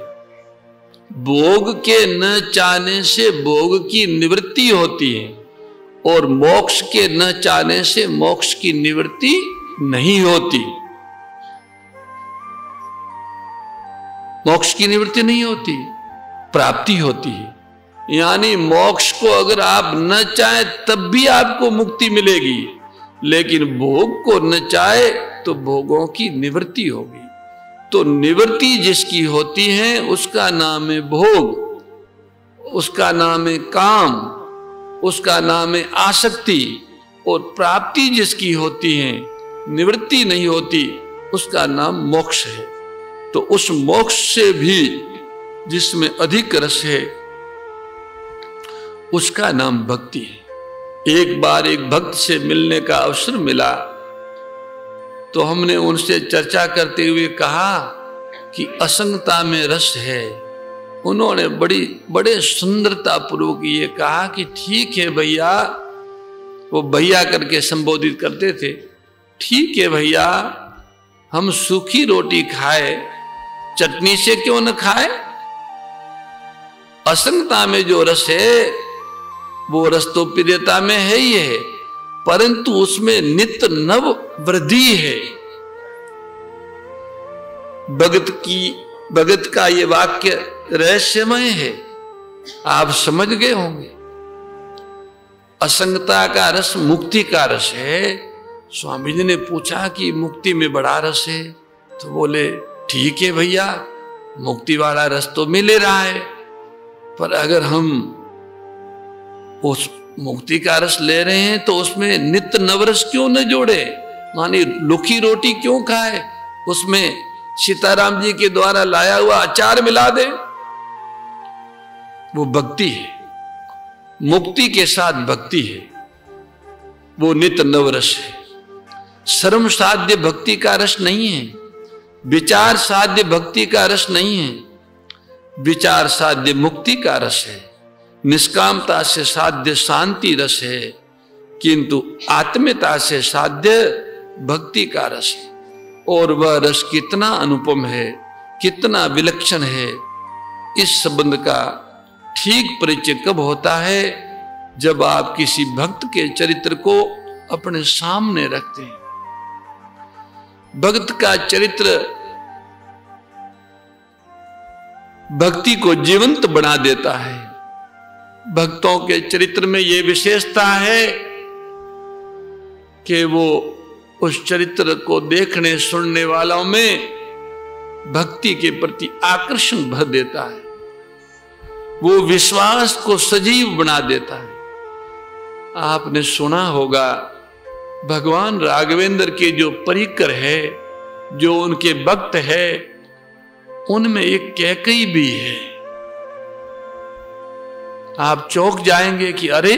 भोग के न चाहने से भोग की निवृत्ति होती है और मोक्ष के न चाहने से मोक्ष की निवृत्ति नहीं होती। मोक्ष की निवृत्ति नहीं होती, प्राप्ति होती है। यानी मोक्ष को अगर आप न चाहे तब भी आपको मुक्ति मिलेगी, लेकिन भोग को न चाहे तो भोगों की निवृत्ति होगी। तो निवृत्ति जिसकी होती है उसका नाम है भोग, उसका नाम है काम, उसका नाम है आसक्ति। और प्राप्ति जिसकी होती है, निवृत्ति नहीं होती, उसका नाम मोक्ष है। तो उस मोक्ष से भी जिसमें अधिक रस है उसका नाम भक्ति है। एक बार एक भक्त से मिलने का अवसर मिला तो हमने उनसे चर्चा करते हुए कहा कि असंगता में रस है। उन्होंने बड़े सुंदरता पूर्वक ये कहा कि ठीक है भैया, वो भैया करके संबोधित करते थे, ठीक है भैया, हम सूखी रोटी खाए, चटनी से क्यों न खाए? असंगता में जो रस है वो रस तो प्रियता में है ही है, परंतु उसमें नित्य नव वृद्धि है। भगत का ये वाक्य रहस्यमय है, आप समझ गए होंगे। असंगता का रस मुक्ति का रस है। स्वामी जी ने पूछा कि मुक्ति में बड़ा रस है, तो बोले ठीक है भैया, मुक्ति वाला रस तो मिल रहा है, पर अगर हम उस मुक्ति का रस ले रहे हैं तो उसमें नित्य नवरस क्यों न जोड़े? मानी लुखी रोटी क्यों खाए, उसमें सीताराम जी के द्वारा लाया हुआ अचार मिला दे। वो भक्ति है, मुक्ति के साथ भक्ति है, वो नित्य नवरस है। श्रम साध्य भक्ति का रस नहीं है, विचार साध्य भक्ति का रस नहीं है। विचार साध्य मुक्ति का रस है, निष्कामता से साध्य शांति रस है, किंतु आत्मीयता से साध्य भक्ति का रस है। और वह रस कितना अनुपम है, कितना विलक्षण है, इस संबंध का ठीक परिचय कब होता है? जब आप किसी भक्त के चरित्र को अपने सामने रखते हैं। भक्त का चरित्र भक्ति को जीवंत बना देता है। भक्तों के चरित्र में यह विशेषता है कि वो उस चरित्र को देखने सुनने वालों में भक्ति के प्रति आकर्षण भर देता है, वो विश्वास को सजीव बना देता है। आपने सुना होगा भगवान राघवेंद्र के जो परिकर है, जो उनके भक्त है, उनमें एक कैकई भी है। आप चौंक जाएंगे कि अरे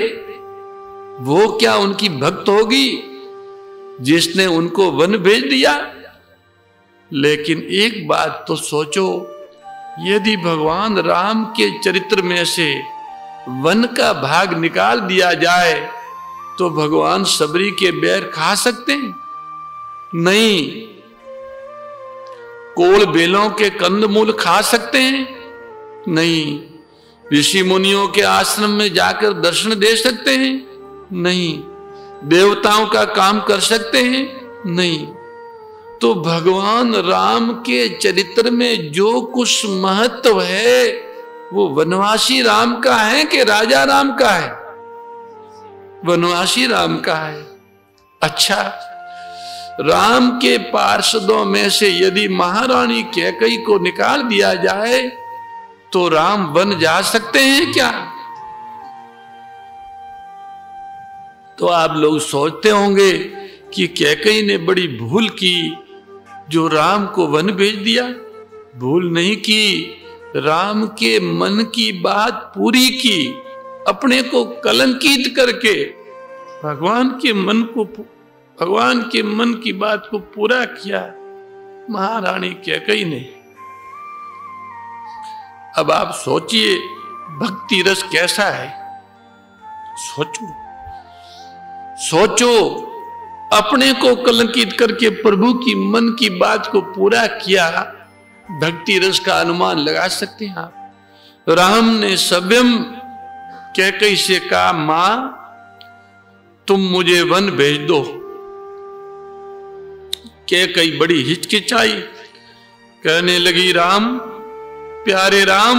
वो क्या उनकी भक्त होगी जिसने उनको वन भेज दिया? लेकिन एक बात तो सोचो, यदि भगवान राम के चरित्र में से वन का भाग निकाल दिया जाए तो भगवान सबरी के बैर खा सकते हैं? नहीं। कोल बेलों के कंदमूल खा सकते हैं? नहीं। ऋषि मुनियों के आश्रम में जाकर दर्शन दे सकते हैं? नहीं। देवताओं का काम कर सकते हैं? नहीं। तो भगवान राम के चरित्र में जो कुछ महत्व है वो वनवासी राम का है कि राजा राम का है? वनवासी राम का है। अच्छा, राम के पार्षदों में से यदि महारानी कैकई को निकाल दिया जाए तो राम वन जा सकते हैं क्या? तो आप लोग सोचते होंगे कि कैकई ने बड़ी भूल की जो राम को वन भेज दिया। भूल नहीं की, राम के मन की बात पूरी की, अपने को कलंकित करके भगवान के मन की बात को पूरा किया महारानी कैकई ने। अब आप सोचिए भक्ति रस कैसा है। सोचो अपने को कलंकित करके प्रभु की मन की बात को पूरा किया। भक्ति रस का अनुमान लगा सकते हैं आप। राम ने सभ्यम कैकई से कहा, मां तुम मुझे वन भेज दो। कैकई बड़ी हिचकिचाई, कहने लगी राम, प्यारे राम,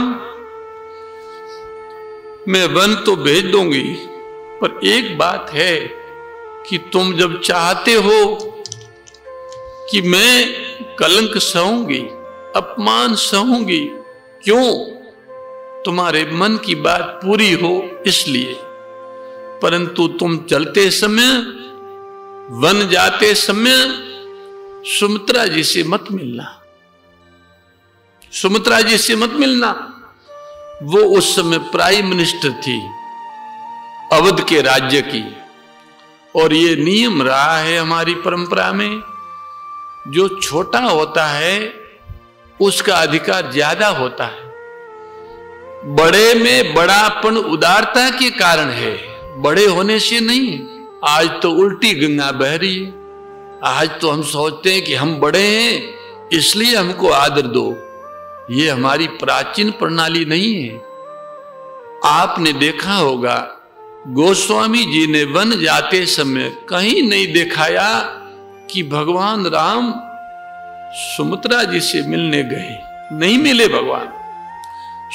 मैं वन तो भेज दूंगी, पर एक बात है कि तुम जब चाहते हो कि मैं कलंक सहूंगी, अपमान सहूंगी, क्यों? तुम्हारे मन की बात पूरी हो इसलिए। परंतु तुम चलते समय, वन जाते समय सुमित्रा जी से मत मिलना, सुमित्रा जी से मत मिलना। वो उस समय प्राइम मिनिस्टर थी अवध के राज्य की, और ये नियम रहा है हमारी परंपरा में, जो छोटा होता है उसका अधिकार ज्यादा होता है। बड़े में बड़ापन उदारता के कारण है, बड़े होने से नहीं। आज तो उल्टी गंगा बह रही है। आज तो हम सोचते हैं कि हम बड़े हैं इसलिए हमको आदर दो। ये हमारी प्राचीन प्रणाली नहीं है। आपने देखा होगा गोस्वामी जी ने वन जाते समय कहीं नहीं दिखाया कि भगवान राम सुमित्रा जी से मिलने गए। नहीं मिले भगवान,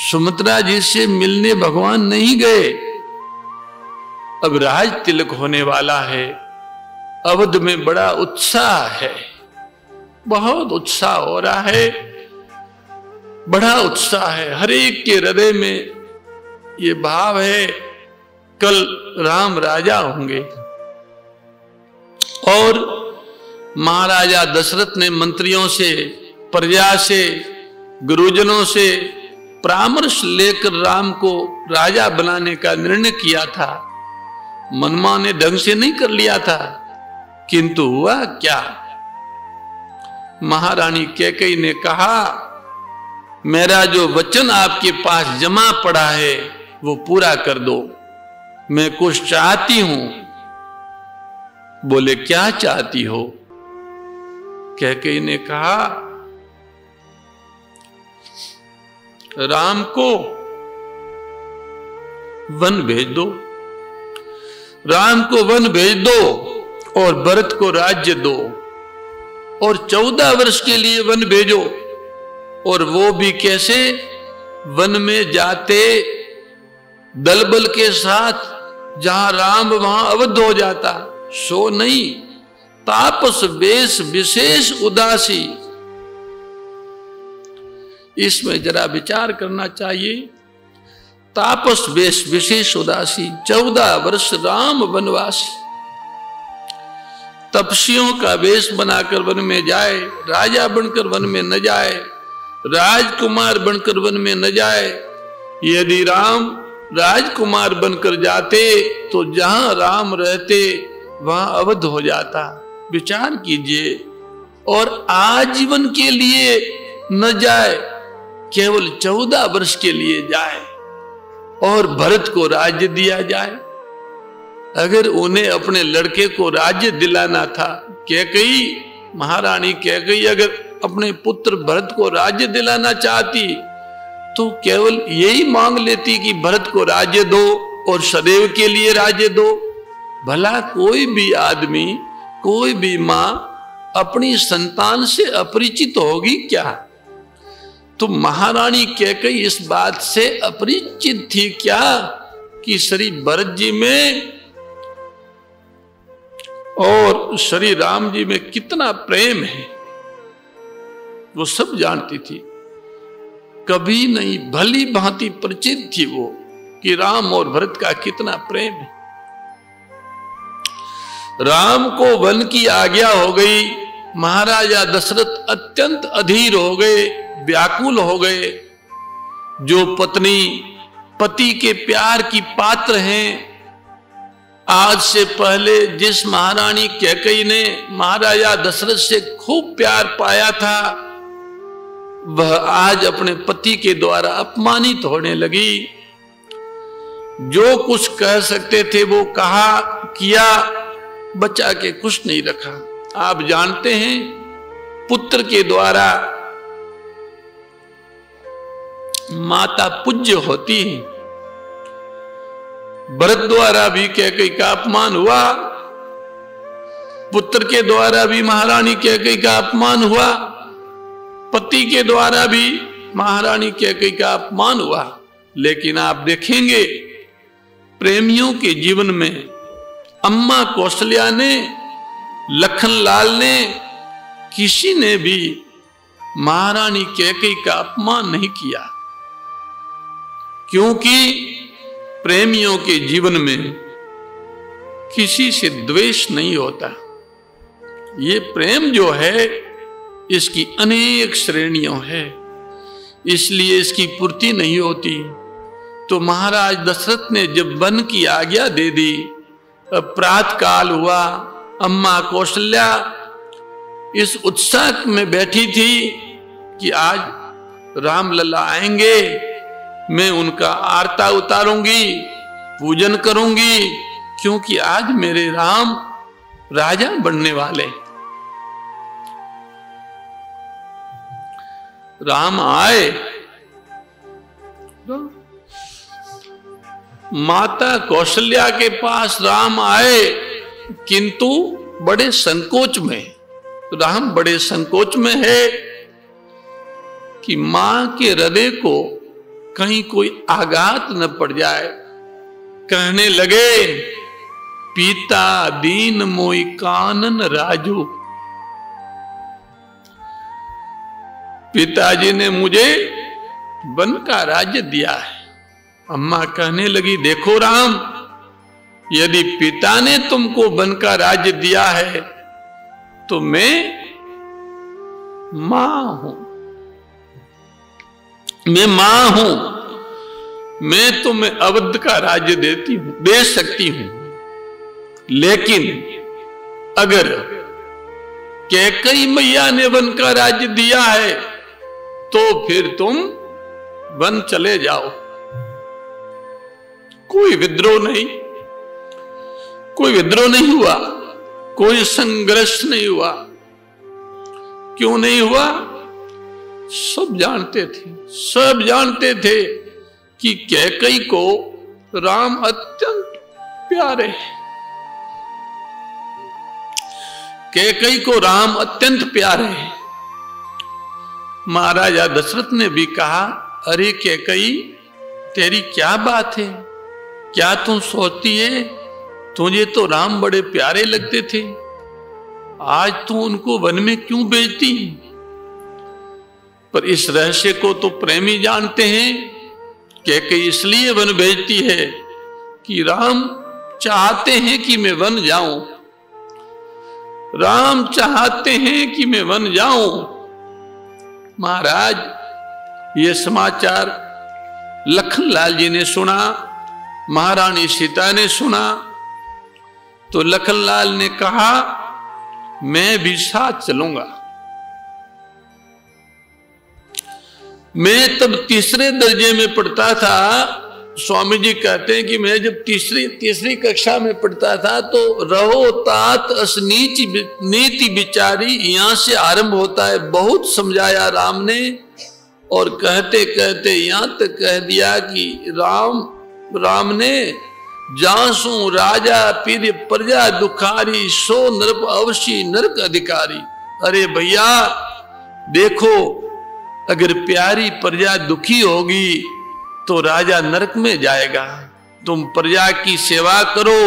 सुमित्रा जी से मिलने भगवान नहीं गए। अब राज तिलक होने वाला है, अवध में बड़ा उत्साह है, बहुत उत्साह हो रहा है, बड़ा उत्साह है। हर एक के हृदय में ये भाव है कल राम राजा होंगे। और महाराजा दशरथ ने मंत्रियों से, प्रजा से, गुरुजनों से परामर्श लेकर राम को राजा बनाने का निर्णय किया था। मनमाने ढंग से नहीं कर लिया था, किंतु हुआ क्या? महारानी कैकेयी ने कहा, मेरा जो वचन आपके पास जमा पड़ा है वो पूरा कर दो, मैं कुछ चाहती हूं। बोले क्या चाहती हो? कैकेयी ने कहा, राम को वन भेज दो, राम को वन भेज दो और भरत को राज्य दो, और 14 वर्ष के लिए वन भेजो। और वो भी कैसे? वन में जाते दलबल के साथ, जहां राम वहां अवध हो जाता, सो नहीं। तापस वेश विशेष उदासी। इसमें जरा विचार करना चाहिए। तापस वेश विशेष उदासी, 14 वर्ष राम वनवासी। तपस्वियों का वेश बनाकर वन में जाए, राजा बनकर वन में न जाए, राजकुमार बनकर वन में न जाए। यदि राम राजकुमार बनकर जाते तो जहां राम रहते वहां अवध हो जाता। विचार कीजिए। और आजीवन के लिए न जाए, केवल 14 वर्ष के लिए जाए और भरत को राज्य दिया जाए। अगर उन्हें अपने लड़के को राज्य दिलाना था, कैकेयी, महारानी कैकेयी अगर अपने पुत्र भरत को राज्य दिलाना चाहती तो केवल यही मांग लेती कि भरत को राज्य दो और सदैव के लिए राज्य दो। भला कोई भी आदमी, कोई भी मां अपनी संतान से अपरिचित होगी क्या? तो महारानी कैकेयी इस बात से अपरिचित थी क्या कि श्री भरत जी में और श्री राम जी में कितना प्रेम है, वो सब जानती थी। कभी नहीं, भली भांति परिचित थी वो कि राम और भरत का कितना प्रेम है। राम को वन की आज्ञा हो गई। महाराजा दशरथ अत्यंत अधीर हो गए, व्याकुल हो गए। जो पत्नी पति के प्यार की पात्र हैं, आज से पहले जिस महारानी कैकेयी ने महाराजा दशरथ से खूब प्यार पाया था, वह आज अपने पति के द्वारा अपमानित होने लगी। जो कुछ कह सकते थे वो कहा, किया, बचा के कुछ नहीं रखा। आप जानते हैं, पुत्र के द्वारा माता पूज्य होती है। भरत द्वारा भी कैकेयी का अपमान हुआ, पुत्र के द्वारा भी महारानी कैकेयी का अपमान हुआ, पति के द्वारा भी महारानी कैकेयी का अपमान हुआ। लेकिन आप देखेंगे प्रेमियों के जीवन में अम्मा कौशल्या ने, लखनलाल ने, किसी ने भी महारानी कैकेयी का अपमान नहीं किया, क्योंकि प्रेमियों के जीवन में किसी से द्वेष नहीं होता। ये प्रेम जो है इसकी अनेक श्रेणियों है, इसलिए इसकी पूर्ति नहीं होती। तो महाराज दशरथ ने जब वन की आज्ञा दे दी, अब प्रातः काल हुआ, अम्मा कौशल्या इस उत्साह में बैठी थी कि आज रामलला आएंगे, मैं उनका आरता उतारूंगी, पूजन करूंगी, क्योंकि आज मेरे राम राजा बनने वाले। राम आए, माता कौशल्या के पास राम आए, किंतु बड़े संकोच में। राम बड़े संकोच में है कि मां के हृदय को कहीं कोई आघात न पड़ जाए। कहने लगे, पिता दीन मोई कानन राजू। पिताजी ने मुझे वन का राज्य दिया है। अम्मा कहने लगी, देखो राम, यदि पिता ने तुमको वन का राज्य दिया है तो मैं मां हूं, मैं मां हूं, मैं तुम्हें अवध का राज्य दे सकती हूं। लेकिन अगर कैकेयी मैया ने वन का राज्य दिया है तो फिर तुम वन चले जाओ। कोई विद्रोह नहीं, कोई विद्रोह नहीं हुआ, कोई संघर्ष नहीं हुआ। क्यों नहीं हुआ? सब जानते थे, सब जानते थे कि कैकेयी को राम अत्यंत प्यारे हैं। कैकेयी को राम अत्यंत प्यारे हैं। महाराजा दशरथ ने भी कहा, अरे कैकेयी, तेरी क्या बात है? क्या तुम सोचती है? तुझे तो राम बड़े प्यारे लगते थे, आज तू उनको वन में क्यों भेजती? पर इस रहस्य को तो प्रेमी जानते हैं। कैकेयी इसलिए वन भेजती है कि राम चाहते हैं कि मैं वन जाऊं, राम चाहते हैं कि मैं वन जाऊं। महाराज, ये समाचार लखनलाल जी ने सुना, महारानी सीता ने सुना, तो लखनलाल ने कहा, मैं भी साथ चलूंगा। मैं तब तीसरे दर्जे में पढ़ता था। स्वामी जी कहते हैं कि मैं जब तीसरी कक्षा में पढ़ता था तो रहो तात असनीच नीति विचारी, यहां से आरंभ होता है। बहुत समझाया राम ने, और कहते कहते यहां तक कह दिया कि राम ने जासू राजा पीर प्रजा दुखारी, सो नरप अवशी नरक अधिकारी। अरे भैया देखो, अगर प्यारी प्रजा दुखी होगी तो राजा नरक में जाएगा। तुम प्रजा की सेवा करो,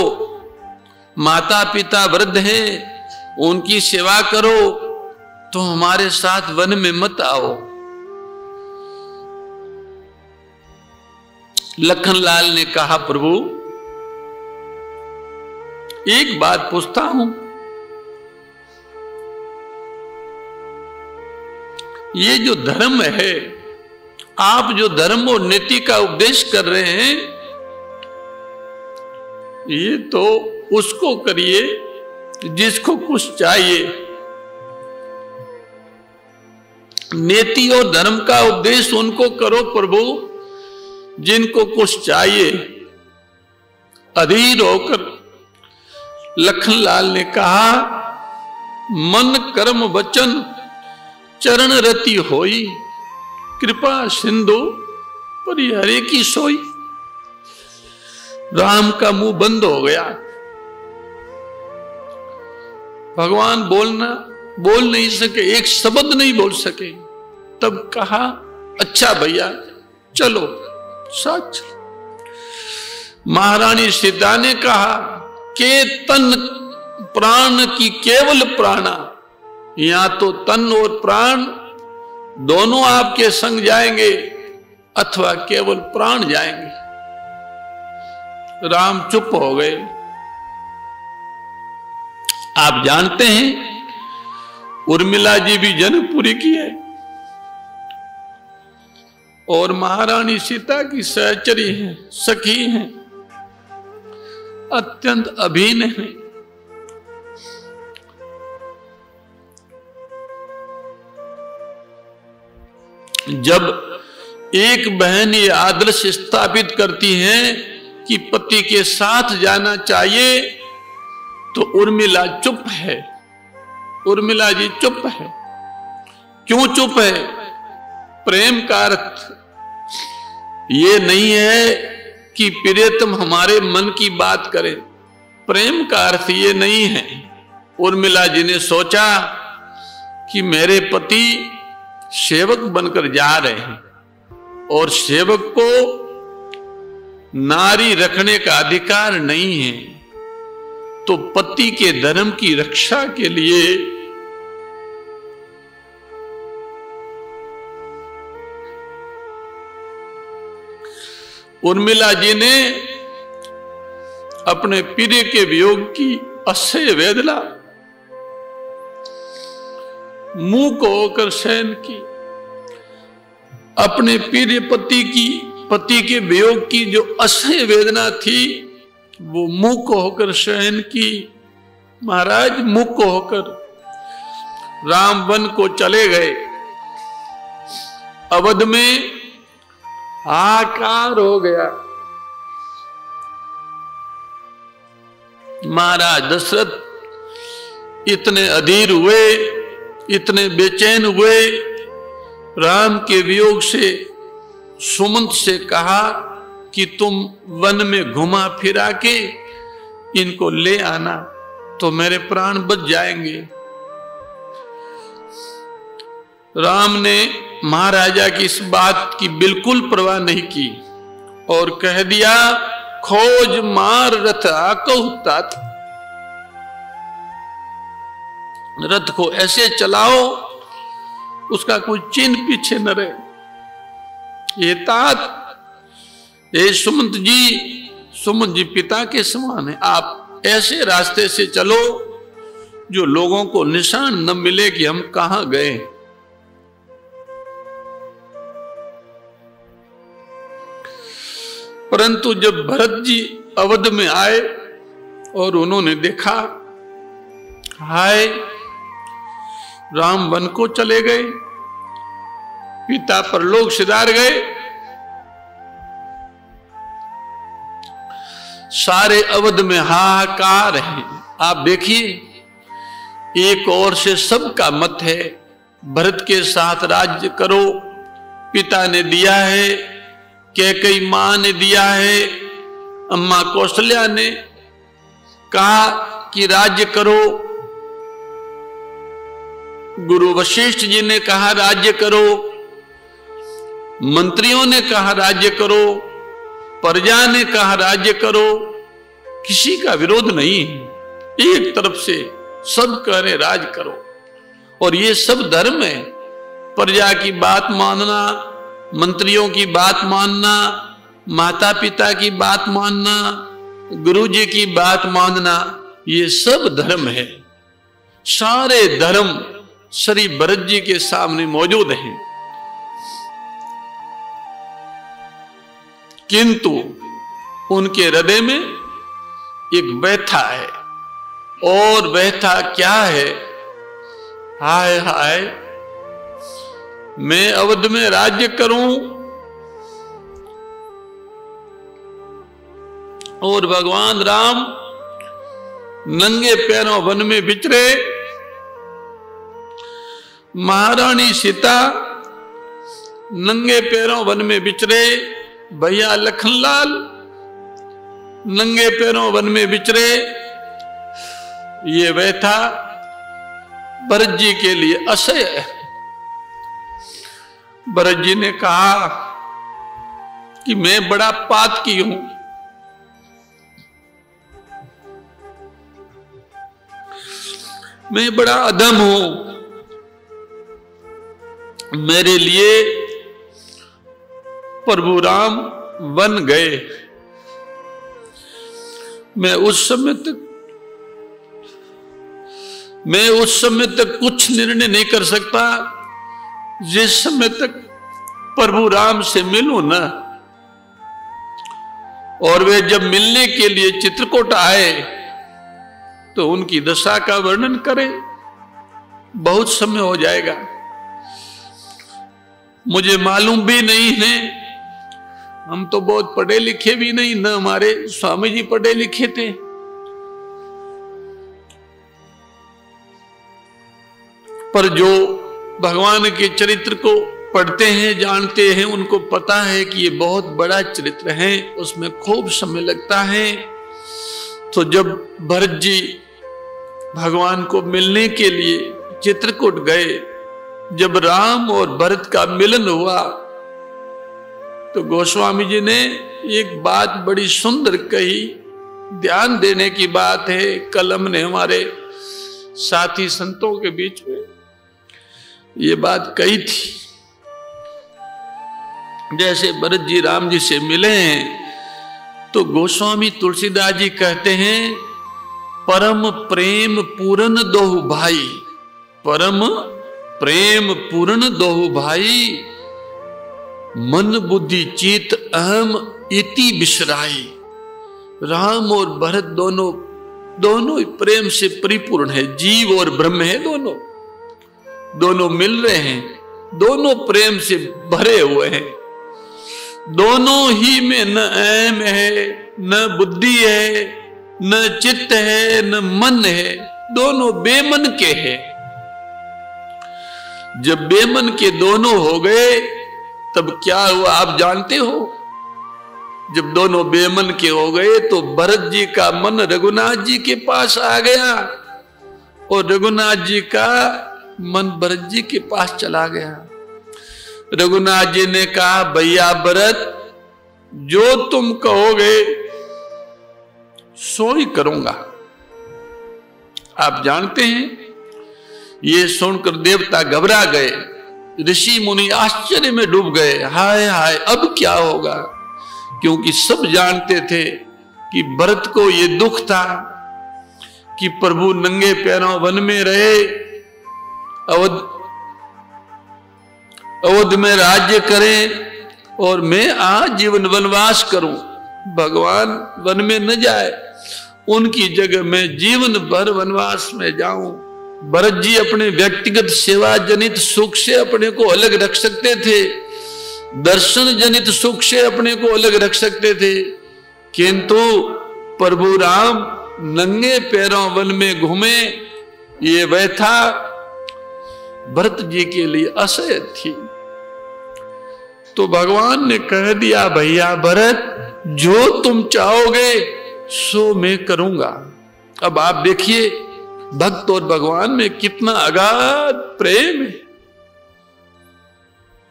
माता पिता वृद्ध हैं, उनकी सेवा करो, तो हमारे साथ वन में मत आओ। लखनलाल ने कहा, प्रभु एक बात पूछता हूं, ये जो धर्म है, आप जो धर्म और नीति का उपदेश कर रहे हैं, ये तो उसको करिए जिसको कुछ चाहिए। नीति और धर्म का उपदेश उनको करो प्रभु जिनको कुछ चाहिए। अधीर होकर लखनलाल ने कहा, मन कर्म वचन चरण रति होई, कृपा सिंधु परिहरे की सोई। राम का मुंह बंद हो गया। भगवान बोल नहीं सके, एक शब्द नहीं बोल सके। तब कहा, अच्छा भैया चलो साथ चलो। महारानी सीता ने कहा के तन प्राण की केवल प्राणा, या तो तन और प्राण दोनों आपके संग जाएंगे अथवा केवल प्राण जाएंगे। राम चुप हो गए। आप जानते हैं उर्मिला जी भी जनकपुरी की है और महारानी सीता की सहचरी है, सखी है, अत्यंत अभिन्न है। जब एक बहन ये आदर्श स्थापित करती है कि पति के साथ जाना चाहिए, तो उर्मिला चुप है। उर्मिला जी चुप है। क्यों चुप है? प्रेम का अर्थ ये नहीं है कि प्रियतम हमारे मन की बात करे। प्रेम का अर्थ ये नहीं है। उर्मिला जी ने सोचा कि मेरे पति सेवक बनकर जा रहे हैं और सेवक को नारी रखने का अधिकार नहीं है, तो पति के धर्म की रक्षा के लिए उर्मिला जी ने अपने प्रिय के वियोग की असह्य वेदना मुंह को होकर सहन की। अपने प्रिय पति के वियोग की जो असह्य वेदना थी वो मुंह को होकर सहन की। महाराज मुंह को होकर राम वन को चले गए। अवध में हाहाकार हो गया। महाराज दशरथ इतने अधीर हुए, इतने बेचैन हुए। राम के वियोग से सुमंत से कहा कि तुम वन में घुमा फिरा के इनको ले आना तो मेरे प्राण बच जाएंगे। राम ने महाराजा की इस बात की बिल्कुल परवाह नहीं की और कह दिया, खोज मार रथ आकहु तात। रथ को ऐसे चलाओ उसका कोई चिन्ह पीछे न रहे। ये तात, ये सुमंत जी पिता के समान है। आप ऐसे रास्ते से चलो जो लोगों को निशान न मिले कि हम कहां गए। परंतु जब भरत जी अवध में आए और उन्होंने देखा, हाय राम वन को चले गए, पिता परलोक सिधार गए। सारे अवध में हाहाकार है। आप देखिए, एक ओर से सबका मत है भरत के साथ राज्य करो, पिता ने दिया है, कैकेयी मां ने दिया है, अम्मा कौशल्या ने कहा कि राज्य करो, गुरु वशिष्ठ जी ने कहा राज्य करो, मंत्रियों ने कहा राज्य करो, प्रजा ने कहा राज्य करो। किसी का विरोध नहीं है। एक तरफ से सब कह रहे राज करो, और ये सब धर्म है। प्रजा की बात मानना, मंत्रियों की बात मानना, माता पिता की बात मानना, गुरु जी की बात मानना, ये सब धर्म है। सारे धर्म श्री भरत जी के सामने मौजूद हैं। किंतु उनके हृदय में एक व्यथा है, और व्यथा क्या है? हाय हाय, मैं अवध में राज्य करूं और भगवान राम नंगे पैरों वन में विचरे, महारानी सीता नंगे पैरों वन में विचरे, भैया लखनलाल नंगे पैरों वन में विचरे, ये व्यथा भरत जी के लिए असह्य है। भरत जी ने कहा कि मैं बड़ा पातकी हूं, मैं बड़ा अधम हूं, मेरे लिए प्रभु राम वन गए। मैं उस समय तक कुछ निर्णय नहीं कर सकता जिस समय तक प्रभु राम से मिलूं ना। और वे जब मिलने के लिए चित्रकूट आए तो उनकी दशा का वर्णन करें, बहुत समय हो जाएगा। मुझे मालूम भी नहीं है, हम तो बहुत पढ़े लिखे भी नहीं, न हमारे स्वामी जी पढ़े लिखे थे। पर जो भगवान के चरित्र को पढ़ते हैं, जानते हैं, उनको पता है कि ये बहुत बड़ा चरित्र है, उसमें खूब समय लगता है। तो जब भरत जी भगवान को मिलने के लिए चित्रकूट गए, जब राम और भरत का मिलन हुआ तो गोस्वामी जी ने एक बात बड़ी सुंदर कही, ध्यान देने की बात है। कल हमने हमारे साथी संतों के बीच में ये बात कही थी। जैसे भरत जी राम जी से मिले हैं तो गोस्वामी तुलसीदास जी कहते हैं, परम प्रेम पूर्ण दोहु भाई, परम प्रेम पूर्ण दोहु भाई, मन बुद्धि चित अहम इति बिसराई। राम और भरत दोनों प्रेम से परिपूर्ण है, जीव और ब्रह्म है, दोनों मिल रहे हैं, दोनों प्रेम से भरे हुए हैं। दोनों ही में न अहम है, न बुद्धि है, न चित्त है, न मन है, दोनों बेमन के हैं। जब बेमन के दोनों हो गए तब क्या हुआ आप जानते हो। जब दोनों बेमन के हो गए तो भरत जी का मन रघुनाथ जी के पास आ गया और रघुनाथ जी का मन भरत जी के पास चला गया। रघुनाथ जी ने कहा, भैया भरत, जो तुम कहोगे सो ही करूंगा। आप जानते हैं, ये सुनकर देवता घबरा गए, ऋषि मुनि आश्चर्य में डूब गए। हाय हाय, अब क्या होगा। क्योंकि सब जानते थे कि भरत को ये दुख था कि प्रभु नंगे पैरों वन में रहे, अवध में राज्य करें और मैं आजीवन वनवास करूं। भगवान वन में न जाए, उनकी जगह मैं जीवन भर वनवास में जाऊं। भरत जी अपने व्यक्तिगत सेवा जनित सुख से अपने को अलग रख सकते थे, दर्शन जनित सुख से अपने को अलग रख सकते थे, किंतु प्रभु राम नंगे पैरों वन में घूमे, ये व्यथा भरत जी के लिए असह्य थी। तो भगवान ने कह दिया, भैया भरत, जो तुम चाहोगे सो मैं करूंगा। अब आप देखिए, भक्त और भगवान में कितना अगाध प्रेम है।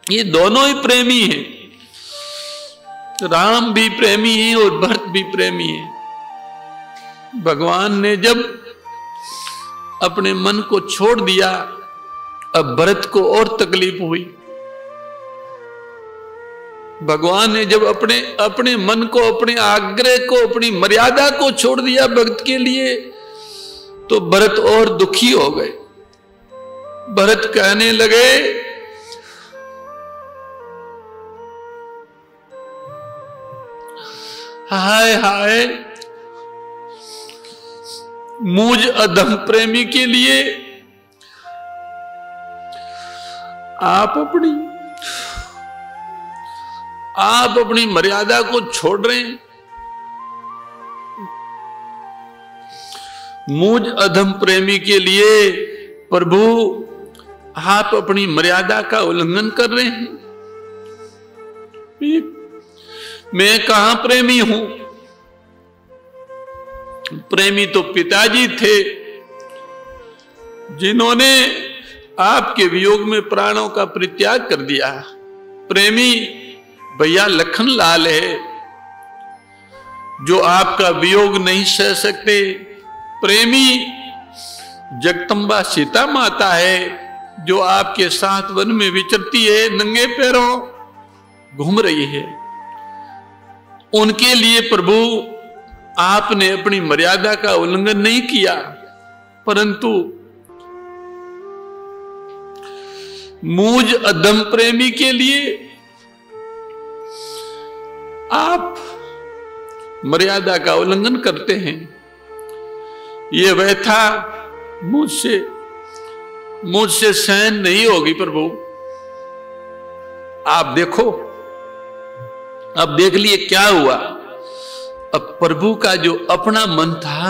ये दोनों ही प्रेमी हैं, राम भी प्रेमी है और भरत भी प्रेमी है। भगवान ने जब अपने मन को छोड़ दिया, अब भरत को और तकलीफ हुई। भगवान ने जब अपने मन को, अपने आग्रह को, अपनी मर्यादा को छोड़ दिया भक्त के लिए, तो भरत और दुखी हो गए। भरत कहने लगे, हाय हाय, मुझ अधम प्रेमी के लिए आप अपनी मर्यादा को छोड़ रहे हैं। मुझ अधम प्रेमी के लिए प्रभु आप अपनी मर्यादा का उल्लंघन कर रहे हैं। मैं कहां प्रेमी हूं, प्रेमी तो पिताजी थे जिन्होंने आपके वियोग में प्राणों का परित्याग कर दिया। प्रेमी भैया लखन लाल है जो आपका वियोग नहीं सह सकते। प्रेमी जगदम्बा सीता माता है जो आपके साथ वन में विचरती है, नंगे पैरों घूम रही है। उनके लिए प्रभु आपने अपनी मर्यादा का उल्लंघन नहीं किया, परंतु मुझ अधम प्रेमी के लिए आप मर्यादा का उल्लंघन करते हैं। ये व्यथा मुझसे सहन नहीं होगी प्रभु। आप देखो, अब देख लिए क्या हुआ। अब प्रभु का जो अपना मन था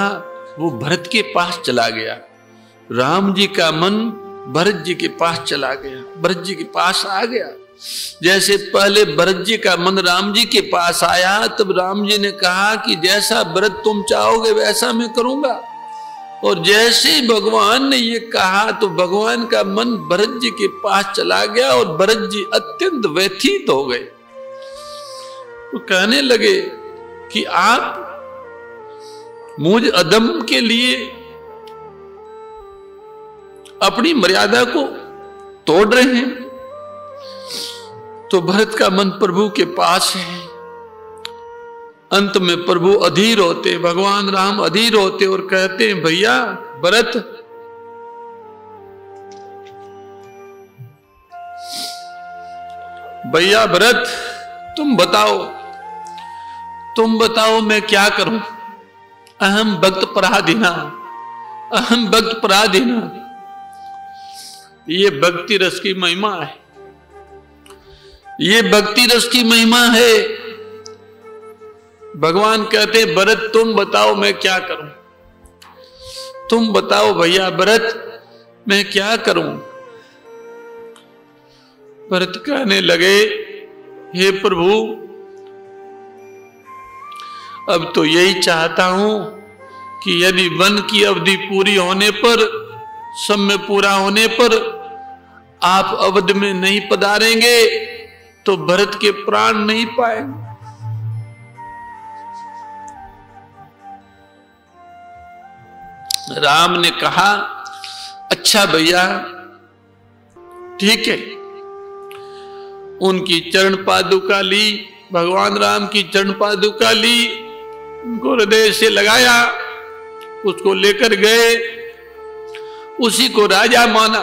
वो भरत के पास चला गया। राम जी का मन भरत जी के पास चला गया, भरत जी के पास आ गया। जैसे पहले भरत जी का मन राम जी के पास आया, तब राम जी ने कहा कि जैसा भरत तुम चाहोगे वैसा मैं करूंगा। और जैसे ही भगवान ने ये कहा तो भगवान का मन भरत जी के पास चला गया और भरत जी अत्यंत व्यथित हो गए। तो कहने लगे कि आप मुझ अधम के लिए अपनी मर्यादा को तोड़ रहे हैं। तो भरत का मन प्रभु के पास है। अंत में प्रभु अधीर होते, भगवान राम अधीर होते और कहते हैं भैया भरत, भैया भरत तुम बताओ मैं क्या करूं। अहम भक्त पराधीना, अहम भक्त पराधीना। ये भक्ति रस की महिमा है, ये भक्ति रस की महिमा है। भगवान कहते भरत तुम बताओ मैं क्या करूं, तुम बताओ भैया भरत मैं क्या करूं। भरत कहने लगे हे प्रभु, अब तो यही चाहता हूं कि यदि वन की अवधि पूरी होने पर, समय पूरा होने पर आप अवध में नहीं पधारेंगे तो भरत के प्राण नहीं पाएंगे। राम ने कहा अच्छा भैया ठीक है। उनकी चरण पादुका ली, भगवान राम की चरण पादुका ली, उनको हृदय से लगाया, उसको लेकर गए, उसी को राजा माना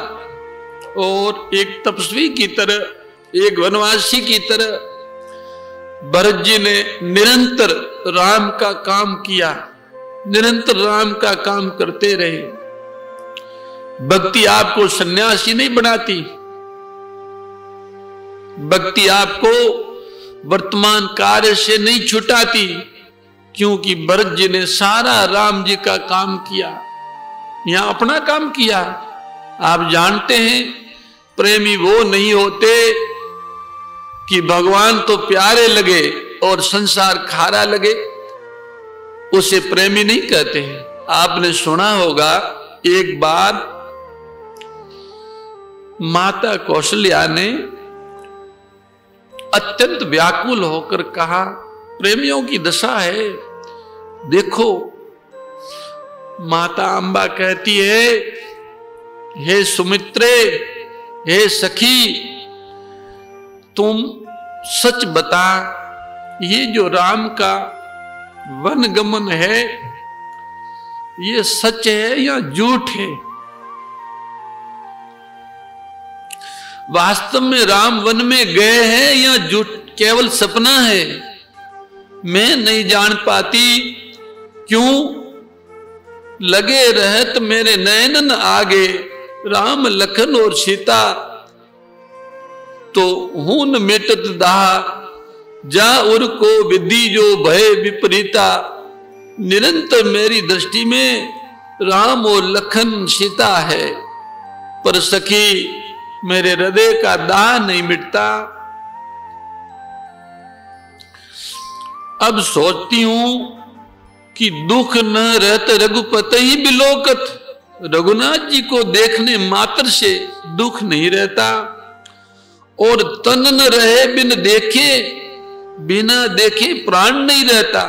और एक तपस्वी की तरह, एक वनवासी की तरह भरत जी ने निरंतर राम का काम किया, निरंतर राम का काम करते रहे। भक्ति आपको सन्यासी नहीं बनाती, भक्ति आपको वर्तमान कार्य से नहीं छुटाती, क्योंकि भरत जी ने सारा राम जी का काम किया, यहां अपना काम किया। आप जानते हैं प्रेमी वो नहीं होते कि भगवान तो प्यारे लगे और संसार खारा लगे, उसे प्रेमी नहीं कहते हैं। आपने सुना होगा एक बार माता कौशल्या ने अत्यंत व्याकुल होकर कहा, प्रेमियों की दशा है देखो। माता अंबा कहती है हे सुमित्रे, हे सखी, तुम सच बता, ये जो राम का वन गमन है ये सच है या झूठ है? वास्तव में राम वन में गए हैं या झूठ, केवल सपना है? मैं नहीं जान पाती, क्यों लगे रहत मेरे नयनन आगे, राम लखन और सीता तो हून मिटत दाह, जा उर को विधि जो भय विपरीता। निरंतर मेरी दृष्टि में राम और लखन सीता है, पर सखी मेरे हृदय का दाह नहीं मिटता। अब सोचती हूं कि दुख न रहत रघुपति ही बिलोकत। रघुनाथ जी को देखने मात्र से दुख नहीं रहता, और तन न रहे बिना देखे प्राण नहीं रहता।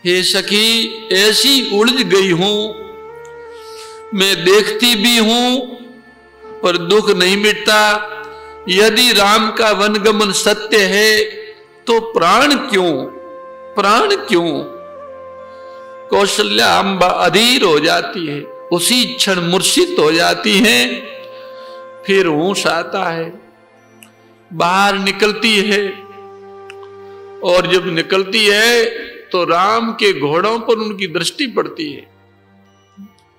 हे सखी ऐसी उलझ गई हूं, मैं देखती भी हूं पर दुख नहीं मिटता। यदि राम का वनगमन सत्य है तो प्राण क्यों? कौशल्या अम्बा अधीर हो जाती है, उसी क्षण मूर्छित हो जाती है। फिर होश आता है, बाहर निकलती है, और जब निकलती है तो राम के घोड़ों पर उनकी दृष्टि पड़ती है।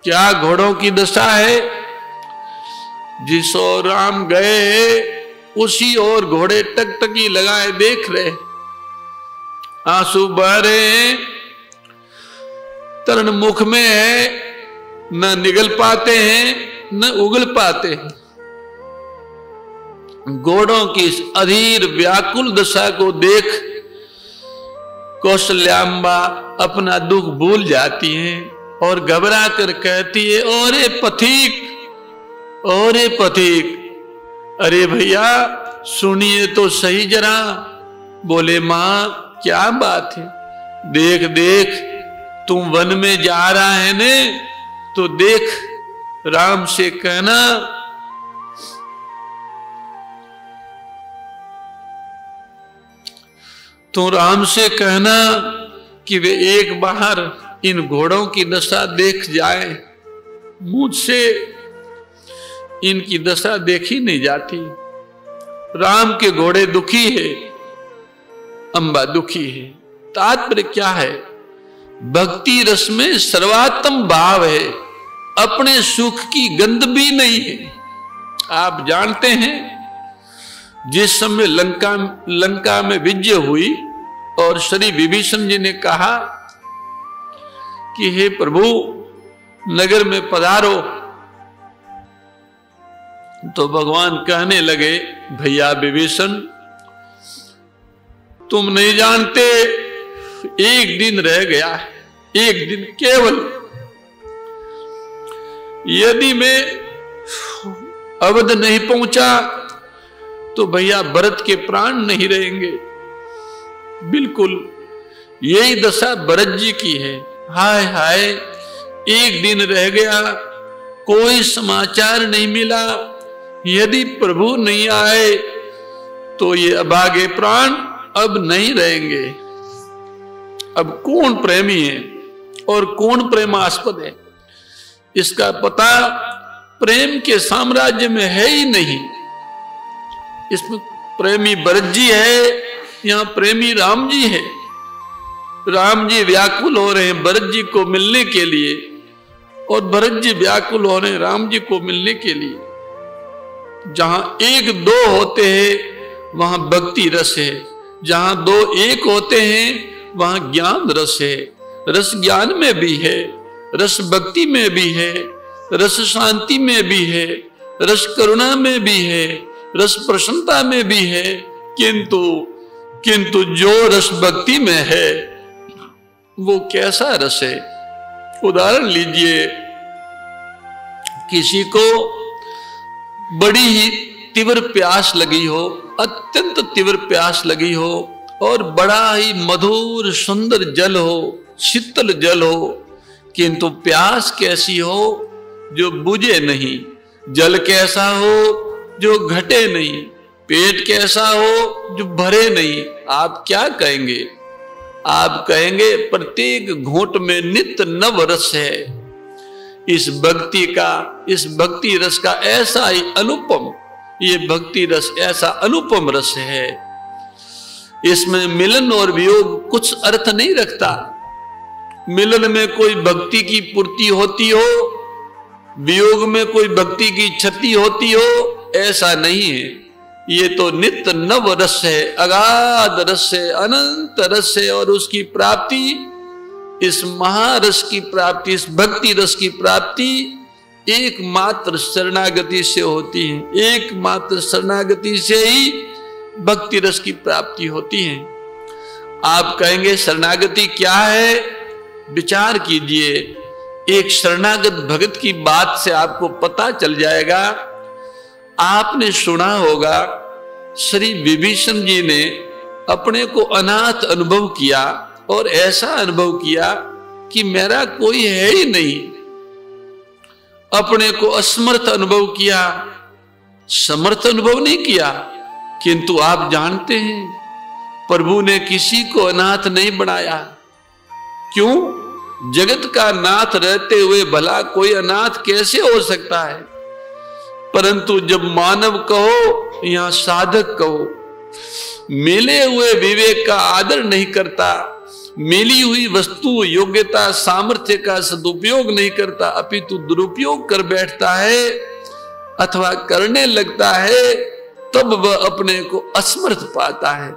क्या घोड़ों की दशा है? जिस ओर राम गए उसी ओर घोड़े टकटकी लगाए देख रहे, आंसू बह रहे हैं, तरण मुख में है, न निगल पाते हैं न उगल पाते हैं। घोड़ों की इस अधीर व्याकुल दशा को देख कौशल्याम्बा अपना दुख भूल जाती हैं और घबरा कर कहती है, ओरे पथिक, अरे भैया सुनिए तो सही जरा। बोले मां क्या बात है? देख तुम वन में जा रहा है ने, तो देख राम से कहना कि वे एक बार इन घोड़ों की दशा देख जाए। मुझसे इनकी दशा देखी नहीं जाती। राम के घोड़े दुखी है, अंबा दुखी है। तात्पर्य क्या है? भक्ति रस में सर्वात्म भाव है, अपने सुख की गंध भी नहीं है। आप जानते हैं जिस समय लंका में विजय हुई और श्री विभीषण जी ने कहा कि हे प्रभु नगर में पधारो, तो भगवान कहने लगे, भैया विभीषण तुम नहीं जानते, एक दिन रह गया है, एक दिन केवल। यदि मैं अवध नहीं पहुंचा तो भैया भरत के प्राण नहीं रहेंगे। बिल्कुल यही दशा भरत जी की है। हाय हाय, एक दिन रह गया, कोई समाचार नहीं मिला। यदि प्रभु नहीं आए तो ये अभागे प्राण अब नहीं रहेंगे। अब कौन प्रेमी है और कौन प्रेमास्पद है, इसका पता प्रेम के साम्राज्य में है ही नहीं। इसमें प्रेमी भरत जी है, यहां प्रेमी राम जी है। राम जी व्याकुल हो रहे हैं भरत जी को मिलने के लिए, और भरत जी व्याकुल हो रहे हैं राम जी को मिलने के लिए। जहां एक दो होते हैं वहां भक्ति रस है, जहां दो एक होते हैं वहां ज्ञान रस है। रस ज्ञान में भी है, रस भक्ति में भी है, रस शांति में भी है, रस करुणा में भी है, रस प्रसन्नता में भी है। किंतु जो रस भक्ति में है वो कैसा रस है? उदाहरण लीजिए, किसी को बड़ी ही तीव्र प्यास लगी हो, अत्यंत तीव्र प्यास लगी हो, और बड़ा ही मधुर सुंदर जल हो, शीतल जल हो, किंतु प्यास कैसी हो? जो बुझे नहीं। जल कैसा हो? जो घटे नहीं। पेट कैसा हो? जो भरे नहीं। आप क्या कहेंगे? आप कहेंगे प्रत्येक घूंट में नित्य नव रस है। इस भक्ति रस का ऐसा ही अनुपम, ये भक्ति रस ऐसा अनुपम रस है। इसमें मिलन और वियोग कुछ अर्थ नहीं रखता। मिलन में कोई भक्ति की पूर्ति होती हो, वियोग में कोई भक्ति की क्षति होती हो, ऐसा नहीं है। ये तो नित्य नव रस है, अगाध रस है, अनंत रस है, और उसकी प्राप्ति, इस महारस की प्राप्ति, इस भक्ति रस की प्राप्ति एकमात्र शरणागति से होती है। एकमात्र शरणागति से ही भक्ति रस की प्राप्ति होती है। आप कहेंगे शरणागति क्या है? विचार कीजिए, एक शरणागत भगत की बात से आपको पता चल जाएगा। आपने सुना होगा श्री विभीषण जी ने अपने को अनाथ अनुभव किया और ऐसा अनुभव किया कि मेरा कोई है ही नहीं। अपने को असमर्थ अनुभव किया, समर्थ अनुभव नहीं किया। किंतु आप जानते हैं प्रभु ने किसी को अनाथ नहीं बनाया। क्यों? जगत का नाथ रहते हुए भला कोई अनाथ कैसे हो सकता है? परंतु जब मानव कहो या साधक कहो, मिले हुए विवेक का आदर नहीं करता, मिली हुई वस्तु योग्यता सामर्थ्य का सदुपयोग नहीं करता, अपितु दुरुपयोग कर बैठता है अथवा करने लगता है, तब वह अपने को असमर्थ पाता है।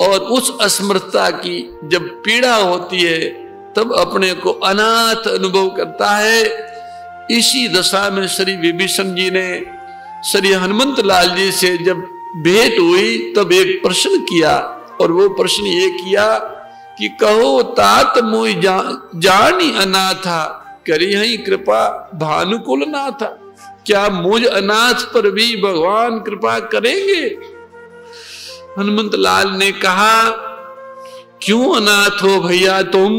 और उस असमर्थता की जब पीड़ा होती है तब अपने को अनाथ अनुभव करता है। इसी दशा में श्री विभीषण जी ने श्री हनुमंत लाल जी से जब भेंट हुई तब एक प्रश्न किया, और वो प्रश्न ये किया कि कहो तात मोहि जानी अनाथा, करी हई कृपा भानुकुल नाथा। क्या मुझ अनाथ पर भी भगवान कृपा करेंगे? हनुमंत लाल ने कहा, क्यों अनाथ हो भैया तुम?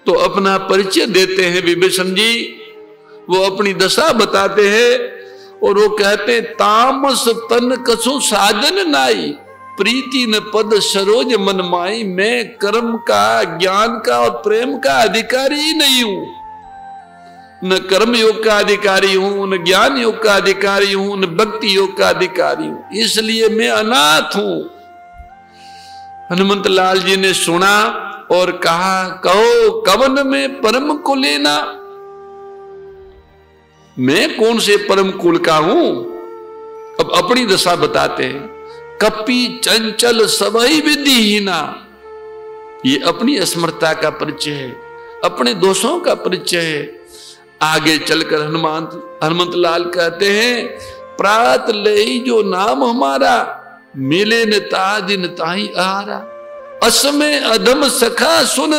तो अपना परिचय देते हैं विभीषण जी। वो अपनी दशा बताते हैं और वो कहते हैं, तामस तन कसु साधन नाई, प्रीति न पद सरोज मन माई। मैं कर्म का, ज्ञान का और प्रेम का अधिकारी ही नहीं हूं। न कर्म योग का अधिकारी हूं, न ज्ञान योग का अधिकारी हूं, न भक्ति योग का अधिकारी हूं, इसलिए मैं अनाथ हूं। हनुमंत लाल जी ने सुना और कहा, कहो कवन में परम को लेना। मैं कौन से परम कुल का हूं? अब अपनी दशा बताते हैं। कपि चंचल सबई विधिहीना, ये अपनी असमर्थता का परिचय है, अपने दोषों का परिचय है। आगे चलकर हनुमंत लाल कहते हैं, प्रात लई जो नाम हमारा, मिले न तादिन ताही आहारा। असमय अधम सखा सुन,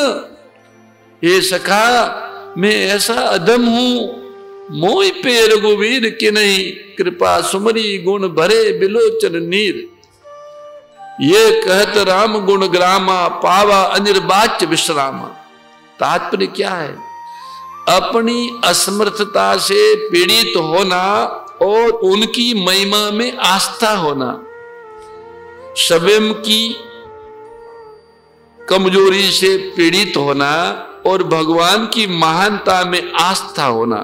ये सखा मैं ऐसा अधम हूं, मोहि पे रघुवीर के नहीं, कृपा सुमरी गुण भरे बिलोचन नीर। ये कहत राम गुण ग्रामा, पावा अनिर्वाच्य विश्रामा। तात्पर्य क्या है? अपनी असमर्थता से पीड़ित होना और उनकी महिमा में आस्था होना, स्वयं की कमजोरी से पीड़ित होना और भगवान की महानता में आस्था होना।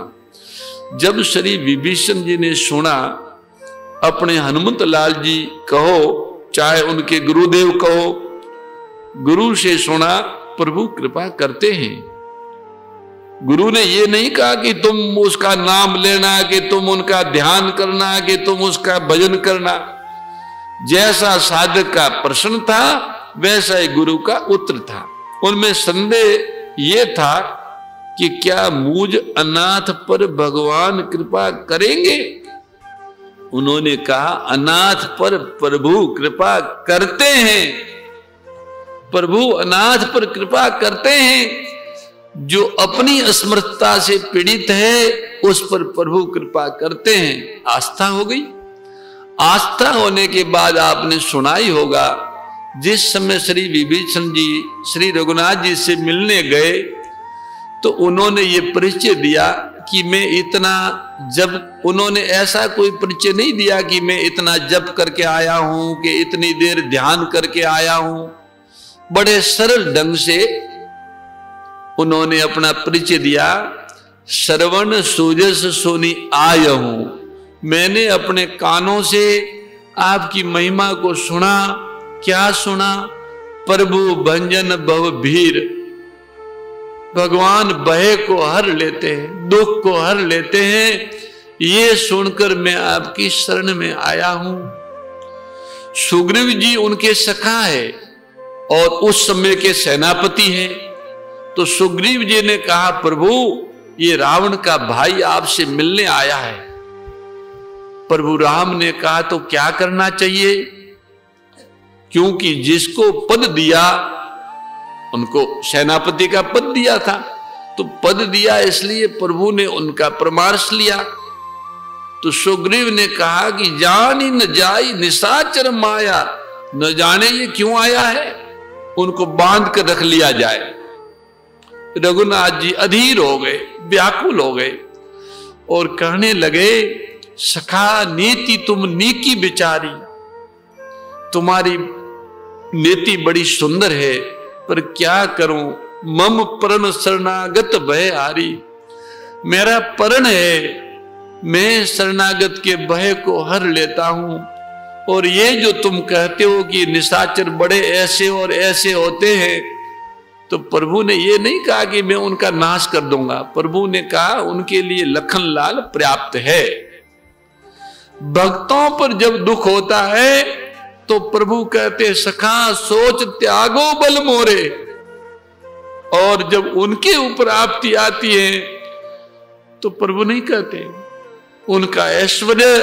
जब श्री विभीषण जी ने सुना, अपने हनुमंत लाल जी कहो चाहे उनके गुरुदेव कहो, गुरु से सुना, प्रभु कृपा करते हैं। गुरु ने ये नहीं कहा कि तुम उसका नाम लेना, कि तुम उनका ध्यान करना, कि तुम उसका भजन करना। जैसा साधक का प्रश्न था वैसा ही गुरु का उत्तर था। उनमें संदेह ये था कि क्या मुझ अनाथ पर भगवान कृपा करेंगे? उन्होंने कहा, अनाथ पर प्रभु कृपा करते हैं। प्रभु अनाथ पर कृपा करते हैं। जो अपनी असमर्थता से पीड़ित है उस पर प्रभु कृपा करते हैं। आस्था हो गई। आस्था होने के बाद आपने सुना ही होगा, जिस समय श्री विभीषण जी श्री रघुनाथ जी से मिलने गए तो उन्होंने ये परिचय दिया कि मैं इतना जब, उन्होंने ऐसा कोई परिचय नहीं दिया कि मैं इतना जप करके आया हूं, कि इतनी देर ध्यान करके आया हूं। बड़े सरल ढंग से उन्होंने अपना परिचय दिया, श्रवण सुजस सुनी आय हूं। मैंने अपने कानों से आपकी महिमा को सुना। क्या सुना? प्रभु भंजन भव भीर, भगवान भय को हर लेते हैं, दुख को हर लेते हैं। ये सुनकर मैं आपकी शरण में आया हूं। सुग्रीव जी उनके सखा है और उस समय के सेनापति हैं। तो सुग्रीव जी ने कहा, प्रभु ये रावण का भाई आपसे मिलने आया है। प्रभु राम ने कहा, तो क्या करना चाहिए? क्योंकि जिसको पद दिया उनको सेनापति का पद दिया था, तो पद दिया इसलिए प्रभु ने उनका प्रमार्श लिया। तो सुग्रीव ने कहा कि जानी न जाई निशाचर माया, न जाने ये क्यों आया है, उनको बांध कर रख लिया जाए। रघुनाथ जी अधीर हो गए, व्याकुल हो गए और कहने लगे, सखा नीति तुम नीकी विचारी, तुम्हारी नीति बड़ी सुंदर है, पर क्या करूं, मम प्रण शरणागत भय हारी, मेरा प्रण है, मैं शरणागत के भय को हर लेता हूं। और ये जो तुम कहते हो कि निशाचर बड़े ऐसे और ऐसे होते हैं, तो प्रभु ने ये नहीं कहा कि मैं उनका नाश कर दूंगा, प्रभु ने कहा उनके लिए लखनलाल पर्याप्त है। भक्तों पर जब दुख होता है तो प्रभु कहते सखा सोच त्यागो बल मोरे, और जब उनके ऊपर आपत्ति आती है तो प्रभु नहीं कहते। उनका ऐश्वर्य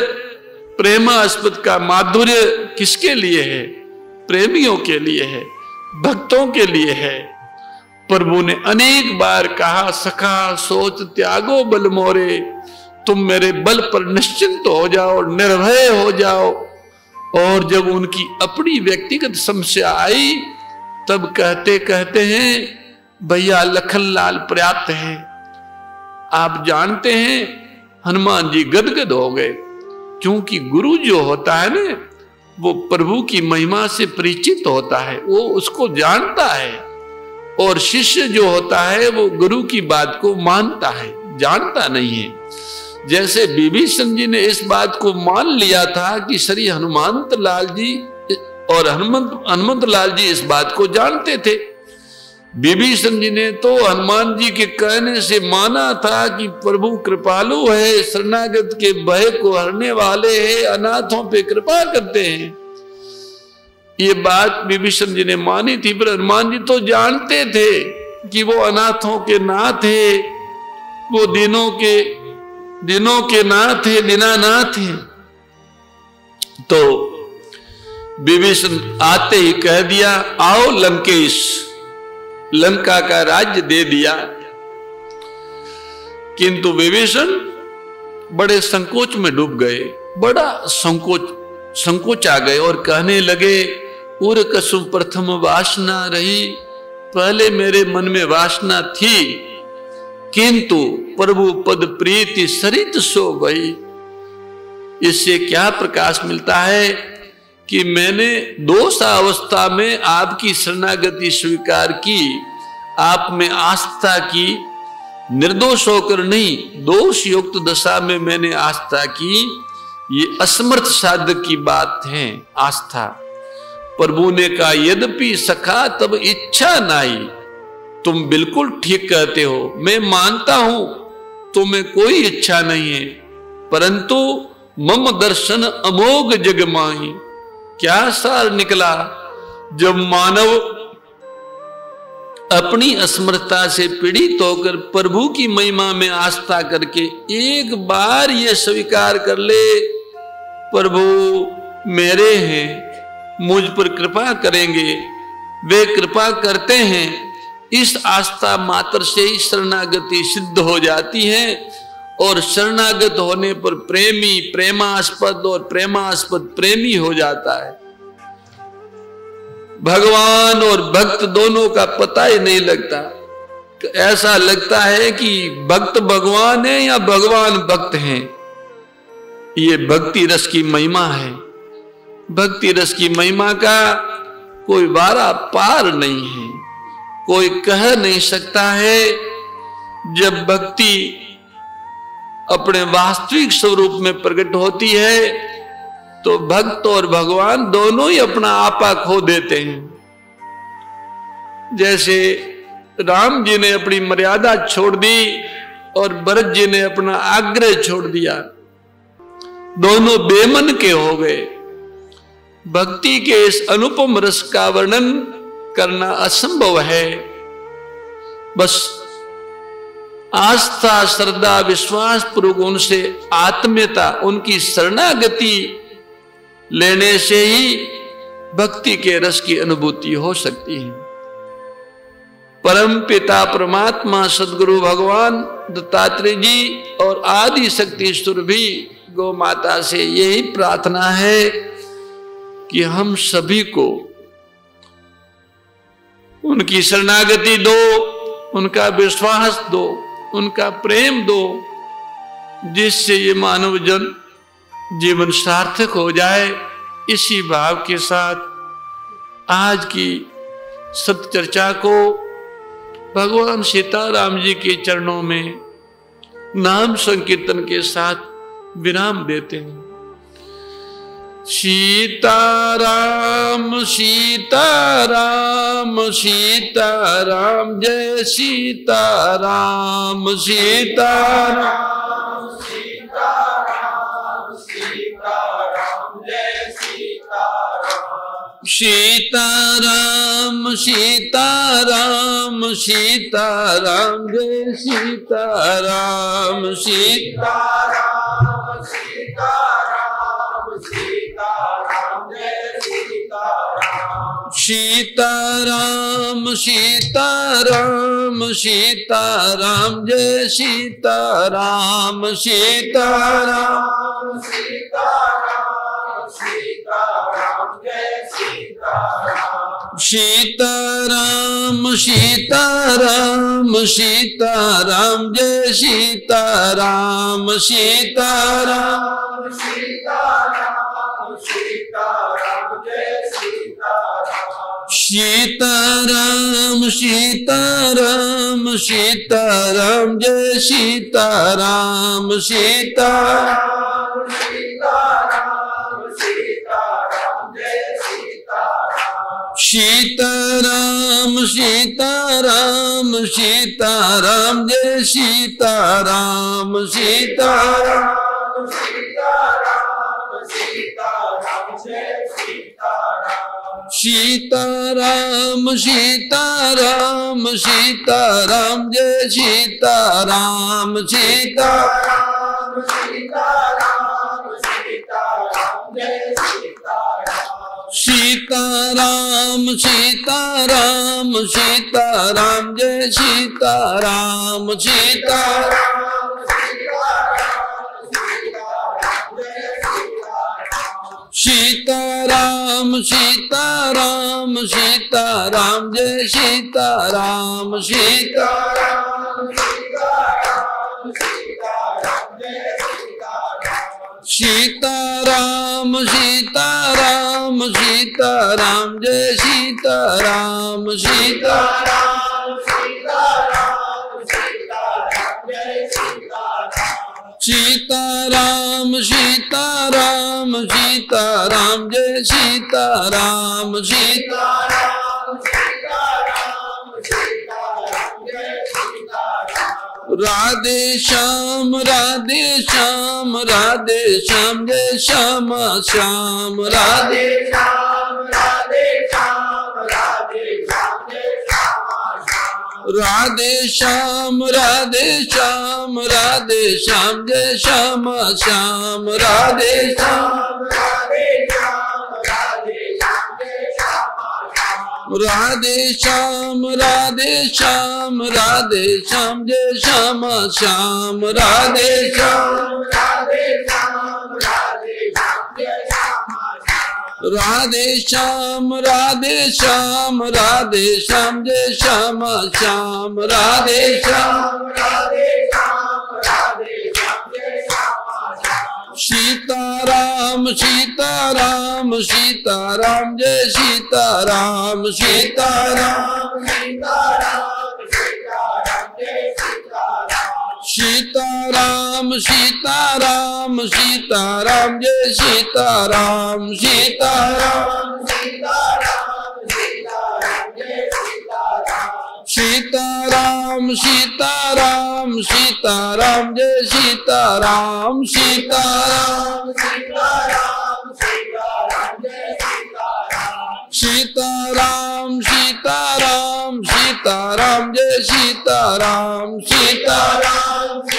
प्रेमास्पद का माधुर्य किसके लिए है, प्रेमियों के लिए है, भक्तों के लिए है। प्रभु ने अनेक बार कहा, सखा सोच त्यागो बल मोरे, तुम मेरे बल पर निश्चिंत हो जाओ, निर्भय हो जाओ। और जब उनकी अपनी व्यक्तिगत समस्या आई तब कहते कहते हैं, भैया लखनलाल पर्याप्त है। आप जानते हैं हनुमान जी गदगद हो गए, क्योंकि गुरु जो होता है ना, वो प्रभु की महिमा से परिचित होता है, वो उसको जानता है। और शिष्य जो होता है वो गुरु की बात को मानता है, जानता नहीं है। जैसे विभीषण जी ने इस बात को मान लिया था कि श्री हनुमंत लाल जी और हनुमंत लाल जी इस बात को जानते थे। विभीषण जी ने तो हनुमान जी के कहने से माना था कि प्रभु कृपालु है, शरणागत के भय को हरने वाले हैं, अनाथों पे कृपा करते हैं। ये बात विभीषण जी ने मानी थी, पर हनुमान जी तो जानते थे कि वो अनाथों के नाथ है, वो दिनों के नाथ है, दीनानाथ है। तो विभीषण आते ही कह दिया, आओ लंकेश, लंका का राज्य दे दिया। किंतु विभीषण बड़े संकोच में डूब गए, बड़ा संकोच आ गए और कहने लगे, उर कसु प्रथम वासना रही, पहले मेरे मन में वासना थी, किंतु प्रभु पद प्रीति सरित सो गई। इससे क्या प्रकाश मिलता है कि मैंने दोषावस्था में आपकी शरणागति स्वीकार की, आप में आस्था की, निर्दोष होकर नहीं, दोष युक्त दशा में मैंने आस्था की। ये असमर्थ साधक की बात है आस्था। प्रभु ने कहा, यद्यपि सखा तब इच्छा नहीं, तुम बिल्कुल ठीक कहते हो, मैं मानता हूं तुम्हें कोई इच्छा नहीं है, परंतु मम दर्शन अमोघ जग माही। क्या सार निकला, जब मानव अपनी असमर्थता से पीड़ित होकर प्रभु की महिमा में आस्था करके एक बार ये स्वीकार कर ले, प्रभु मेरे हैं, मुझ पर कृपा करेंगे, वे कृपा करते हैं, इस आस्था मात्र से ही शरणागति सिद्ध हो जाती है। और शरणागत होने पर प्रेमी प्रेमास्पद और प्रेमास्पद प्रेमी हो जाता है। भगवान और भक्त दोनों का पता ही नहीं लगता। ऐसा लगता है कि भक्त भगवान है या भगवान भक्त हैं। ये भक्ति रस की महिमा है। भक्ति रस की महिमा का कोई वारा पार नहीं है, कोई कह नहीं सकता है। जब भक्ति अपने वास्तविक स्वरूप में प्रकट होती है तो भक्त और भगवान दोनों ही अपना आपा खो देते हैं। जैसे राम जी ने अपनी मर्यादा छोड़ दी और भरत जी ने अपना आग्रह छोड़ दिया, दोनों बेमन के हो गए। भक्ति के इस अनुपम रस का वर्णन करना असंभव है। बस आस्था, श्रद्धा, विश्वास पूर्वक उनसे आत्मीयता, उनकी शरणागति लेने से ही भक्ति के रस की अनुभूति हो सकती है। परम पिता परमात्मा सदगुरु भगवान दत्तात्रेय जी और आदि शक्तिश्वर भी गौ माता से यही प्रार्थना है कि हम सभी को उनकी शरणागति दो, उनका विश्वास दो, उनका प्रेम दो, जिससे ये मानव जन जीवन सार्थक हो जाए। इसी भाव के साथ आज की सत्य चर्चा को भगवान सीताराम जी के चरणों में नाम संकीर्तन के साथ विराम देते हैं। सीताराम सीताराम सीताराम जय सीताराम सीताराम सीताराम सीताराम जय सीताराम सीताराम सीताराम सीताराम जय सीताराम सीताराम सीताराम सीताराम सीताराम जय सीताराम सीताराम सीताराम सीताराम जय सीताराम सीताराम सीताराम सीताराम जय सीताराम सीताराम सीताराम सीताराम जय सीताराम सीताराम सीताराम जय सीताराम सीताराम सीताराम सीताराम जय सीताराम सीताराम सीताराम जय सीताराम सीताराम सीताराम सीताराम जय सीताराम सीताराम सीताराम जय सीताराम सीताराम सीताराम सीताराम जय सीताराम सीताराम सीताराम जय सीताराम सीताराम सीताराम सीताराम सीताराम जय सीताराम सीताराम सीताराम सीताराम सीताराम जय सीताराम सीताराम सीताराम सीताराम सीताराम जय सीताराम सीताराम राधे श्याम राधे श्याम राधे श्याम जय श्याम श्याम राधे श्याम राधे श्याम राधे श्याम जय राधे श्याम राधे श्याम राधे श्याम जय श्याम श्याम राधे श्याम राधे श्याम राधे श्याम राधे श्याम राधे श्याम जय श्याम श्याम राधे श्याम राधे श्याम राधे श्याम राधे श्याम राधे श्याम जय श्याम श्याम राधे श्याम सीताराम सीताराम सीताराम जय सीताराम सीताराम सीताराम सीताराम सीताराम जय सीताराम सीताराम सीताराम सीताराम सीताराम जय सीताराम सीताराम सीताराम सीताराम सीताराम जय सीताराम सीताराम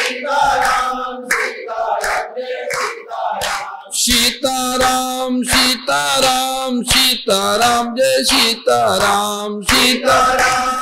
सीताराम सीताराम सीताराम जय सीताराम सीताराम